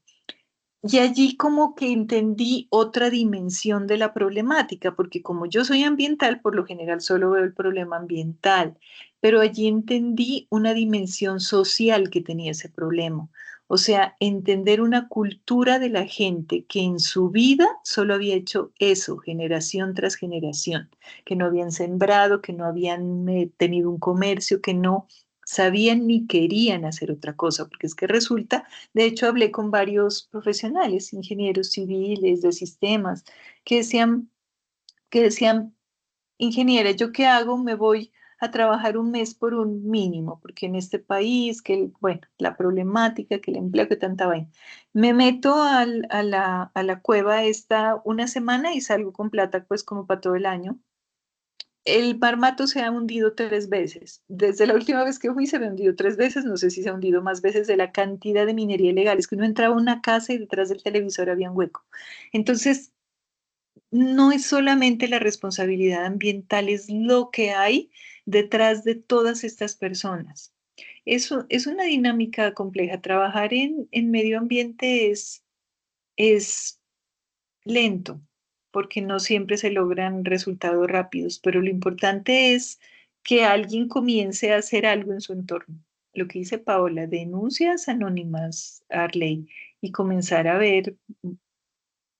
Y allí como que entendí otra dimensión de la problemática, porque como yo soy ambiental, por lo general solo veo el problema ambiental, pero allí entendí una dimensión social que tenía ese problema. O sea, entender una cultura de la gente que en su vida solo había hecho eso, generación tras generación, que no habían sembrado, que no habían tenido un comercio, que no sabían ni querían hacer otra cosa, porque es que resulta de hecho, hablé con varios profesionales, ingenieros civiles, de sistemas, que decían, ingeniera, ¿yo qué hago? Me voy a trabajar un mes por un mínimo, porque en este país, bueno, la problemática, que el empleo, que tanta vaina. Me meto a la cueva esta una semana y salgo con plata, pues como para todo el año. El Marmato se ha hundido 3 veces. Desde la última vez que fui se había hundido 3 veces. No sé si se ha hundido más veces de la cantidad de minería ilegal. Es que uno entraba a una casa y detrás del televisor había un hueco. Entonces, no es solamente la responsabilidad ambiental, es lo que hay detrás de todas estas personas. Eso es una dinámica compleja. Trabajar en medio ambiente es lento, porque no siempre se logran resultados rápidos, pero lo importante es que alguien comience a hacer algo en su entorno. Lo que dice Paola, denuncias anónimas, Arley, y comenzar a ver,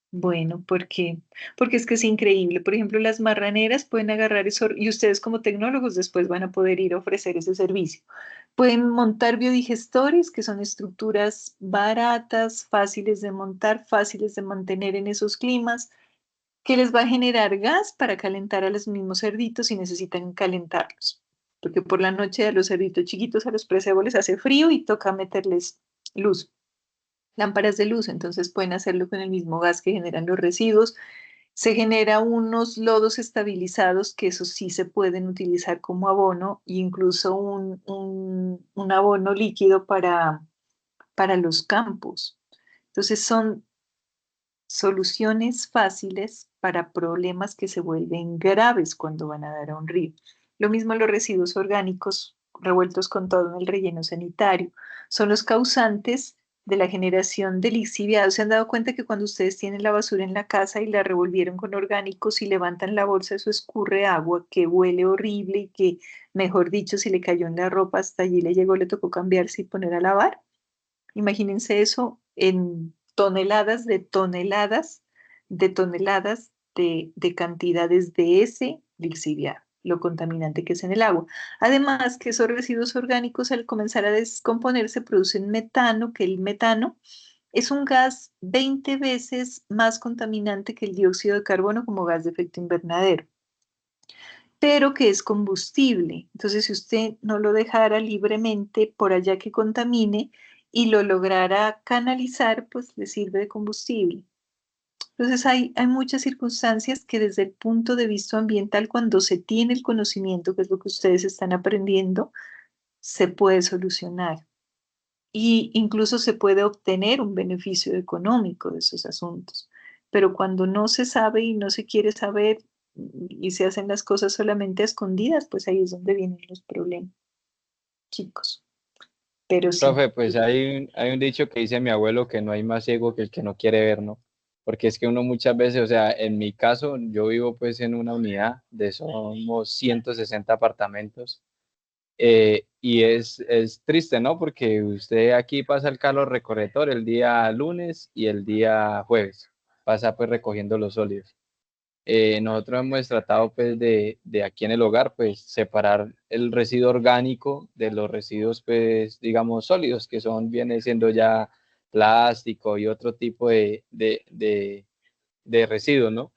bueno, ¿por qué? Porque es que es increíble. Por ejemplo, las marraneras pueden agarrar eso y ustedes como tecnólogos después van a poder ir a ofrecer ese servicio. Pueden montar biodigestores, que son estructuras baratas, fáciles de montar, fáciles de mantener en esos climas, que les va a generar gas para calentar a los mismos cerditos si necesitan calentarlos. Porque por la noche a los cerditos chiquitos, a los presebos les hace frío y toca meterles luz, lámparas de luz, entonces pueden hacerlo con el mismo gas que generan los residuos. Se genera unos lodos estabilizados que eso sí se pueden utilizar como abono e incluso un abono líquido para los campos. Entonces son soluciones fáciles para problemas que se vuelven graves cuando van a dar a un río. Lo mismo los residuos orgánicos revueltos con todo en el relleno sanitario. Son los causantes de la generación de lixiviados. ¿Se han dado cuenta que cuando ustedes tienen la basura en la casa y la revolvieron con orgánicos y levantan la bolsa, eso escurre agua que huele horrible y que, mejor dicho, si le cayó en la ropa hasta allí le llegó, le tocó cambiarse y poner a lavar? Imagínense eso en toneladas de toneladas de toneladas de cantidades de ese lixiviado, lo contaminante que es en el agua. Además, que esos residuos orgánicos al comenzar a descomponerse producen metano, que el metano es un gas 20 veces más contaminante que el dióxido de carbono como gas de efecto invernadero, pero que es combustible. Entonces, si usted no lo dejara libremente por allá que contamine y lo lograra canalizar, pues le sirve de combustible. Entonces, hay muchas circunstancias que desde el punto de vista ambiental, cuando se tiene el conocimiento, que es lo que ustedes están aprendiendo, se puede solucionar. Y incluso se puede obtener un beneficio económico de esos asuntos. Pero cuando no se sabe y no se quiere saber, y se hacen las cosas solamente a escondidas, pues ahí es donde vienen los problemas, chicos. Pero sí, Profe, pues hay un dicho que dice mi abuelo que no hay más ciego que el que no quiere ver, ¿no? Porque es que uno muchas veces, o sea, en mi caso, yo vivo pues en una unidad de somos 160 apartamentos y es triste, ¿no? Porque usted aquí pasa el carro recorredor el día lunes y el día jueves, pasa pues recogiendo los sólidos. Nosotros hemos tratado pues de aquí en el hogar pues separar el residuo orgánico de los residuos pues digamos sólidos que son viene siendo ya plástico y otro tipo de residuos, ¿no?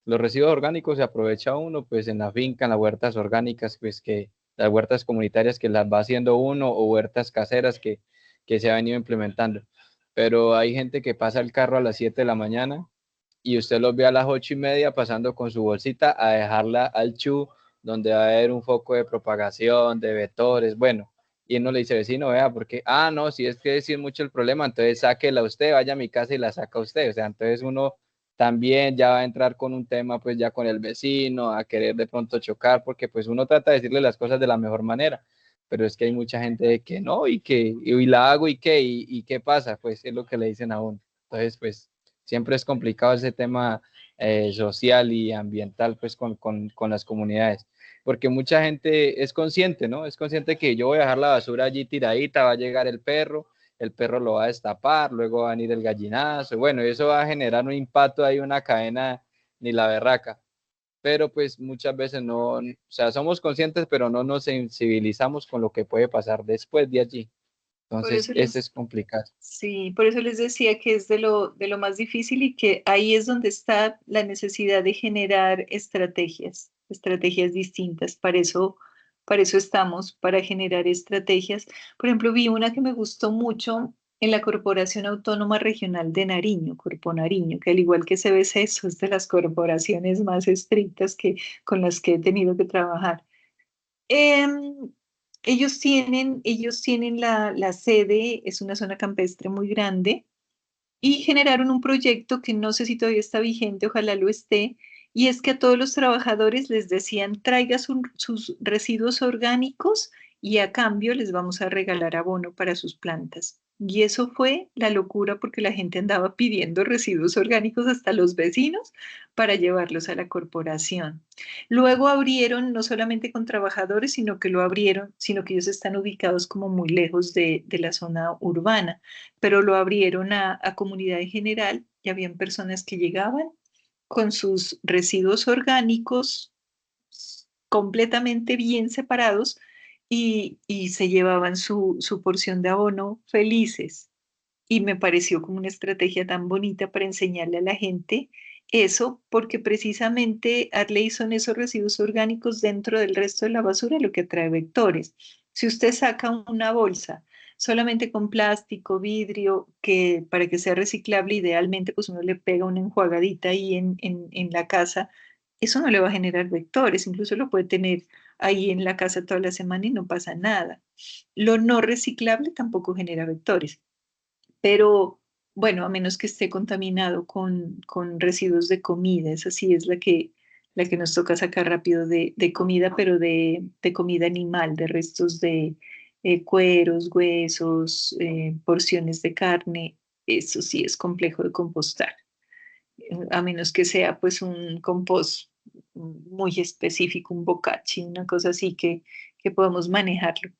Los residuos orgánicos se aprovecha uno pues en la finca, en las huertas orgánicas pues que las huertas comunitarias que las va haciendo uno o huertas caseras que se ha venido implementando. Pero hay gente que pasa el carro a las 7 de la mañana y usted los ve a las 8:30 pasando con su bolsita a dejarla al chu, donde va a haber un foco de propagación, de vectores, bueno, y uno le dice, vecino, vea, porque, no, si es que es mucho el problema, entonces sáquela usted, vaya a mi casa y la saca usted, o sea, entonces uno también ya va a entrar con un tema, pues ya con el vecino, a querer de pronto chocar, porque pues uno trata de decirle las cosas de la mejor manera, pero es que hay mucha gente que no, y la hago, y qué pasa, pues es lo que le dicen a uno, entonces pues siempre es complicado ese tema social y ambiental pues con las comunidades, porque mucha gente es consciente, ¿no? Es consciente que yo voy a dejar la basura allí tiradita, va a llegar el perro lo va a destapar, luego va a venir el gallinazo, bueno, y eso va a generar un impacto ahí, una cadena ni la berraca, pero pues muchas veces no, o sea, somos conscientes, pero no nos sensibilizamos con lo que puede pasar después de allí, por entonces eso eso les, es complicado. sí, por eso les decía que es de lo más difícil y que ahí es donde está la necesidad de generar estrategias, estrategias distintas. Para eso estamos, para generar estrategias. Por ejemplo, vi una que me gustó mucho en la Corporación Autónoma Regional de Nariño, Corpo Nariño, que al igual que CBC, eso es de las corporaciones más estrictas con las que he tenido que trabajar. Em, ellos tienen la sede, es una zona campestre muy grande, y generaron un proyecto que no sé si todavía está vigente, ojalá lo esté, y es que a todos los trabajadores les decían, traiga sus residuos orgánicos y a cambio les vamos a regalar abono para sus plantas. Y eso fue la locura porque la gente andaba pidiendo residuos orgánicos hasta los vecinos para llevarlos a la corporación. Luego abrieron no solamente con trabajadores, sino que lo abrieron, sino que ellos están ubicados como muy lejos de la zona urbana, pero lo abrieron a comunidad en general y habían personas que llegaban con sus residuos orgánicos completamente bien separados y se llevaban su porción de abono felices. Y me pareció como una estrategia tan bonita para enseñarle a la gente eso, porque precisamente Arley son esos residuos orgánicos dentro del resto de la basura lo que atrae vectores. Si usted saca una bolsa solamente con plástico, vidrio, que para que sea reciclable, idealmente pues uno le pega una enjuagadita ahí en la casa, eso no le va a generar vectores, incluso lo puede tener ahí en la casa toda la semana y no pasa nada. Lo no reciclable tampoco genera vectores, pero bueno, a menos que esté contaminado con residuos de comida, esa sí es la que nos toca sacar rápido de comida, pero de comida animal, de restos de cueros, huesos, porciones de carne, eso sí es complejo de compostar, a menos que sea pues un compost muy específico, un bocachi, una cosa así que podamos manejarlo.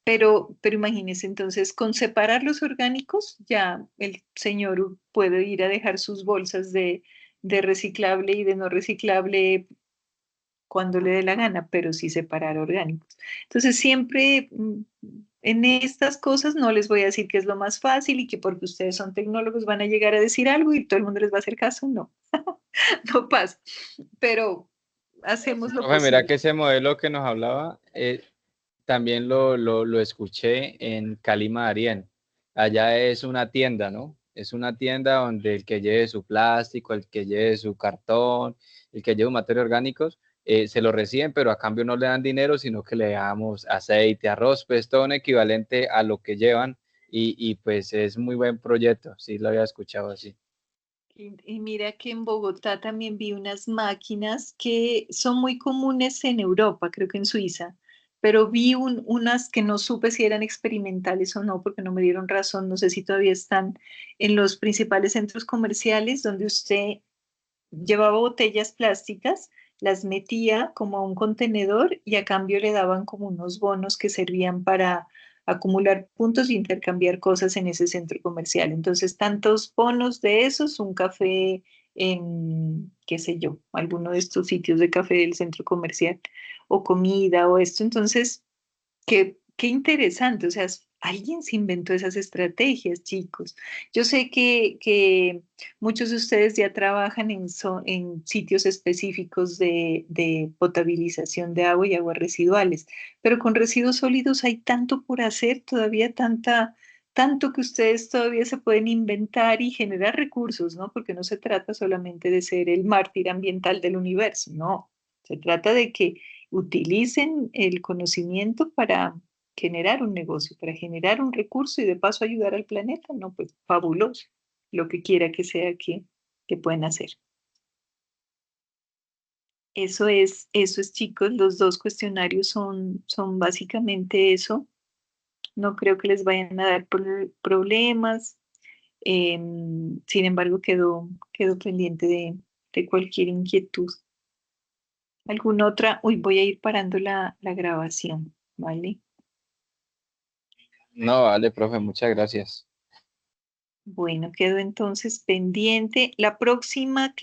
Pero imagínese entonces, con separar los orgánicos, ya el señor puede ir a dejar sus bolsas de reciclable y de no reciclable cuando le dé la gana, pero sí separar orgánicos. Entonces, siempre en estas cosas no les voy a decir que es lo más fácil y que porque ustedes son tecnólogos van a llegar a decir algo y todo el mundo les va a hacer caso, no, no pasa, pero hacemos lo Profe, mira posible. que ese modelo que nos hablaba, también lo escuché en Calima, Darién. Allá es una tienda, ¿no? Es una tienda donde el que lleve su plástico, el que lleve su cartón, el que lleve materiales orgánicos, se lo reciben, pero a cambio no le dan dinero, sino que le damos aceite, arroz, pues todo un equivalente a lo que llevan y pues es muy buen proyecto, sí lo había escuchado así. Y mira que en Bogotá también vi unas máquinas que son muy comunes en Europa, creo que en Suiza, pero vi unas que no supe si eran experimentales o no, porque no me dieron razón, no sé si todavía están en los principales centros comerciales donde usted llevaba botellas plásticas, las metía como a un contenedor y a cambio le daban como unos bonos que servían para acumular puntos y intercambiar cosas en ese centro comercial. Entonces, tantos bonos de esos, un café en, qué sé yo, alguno de estos sitios de café del centro comercial, o comida o esto. Entonces, qué interesante, o sea, alguien se inventó esas estrategias, chicos. Yo sé que muchos de ustedes ya trabajan en sitios específicos de potabilización de agua y aguas residuales, pero con residuos sólidos hay tanto por hacer, todavía tanto que ustedes todavía se pueden inventar y generar recursos, ¿no? Porque no se trata solamente de ser el mártir ambiental del universo, no. Se trata de que utilicen el conocimiento para generar un negocio, para generar un recurso y de paso ayudar al planeta, no, pues fabuloso, lo que quiera que sea que pueden hacer. Eso es, chicos, los dos cuestionarios son básicamente eso. No creo que les vayan a dar problemas. Sin embargo, quedo pendiente de cualquier inquietud. ¿Alguna otra? Uy, voy a ir parando la grabación, ¿vale? No, vale, profe, muchas gracias. Bueno, quedo entonces pendiente. La próxima clase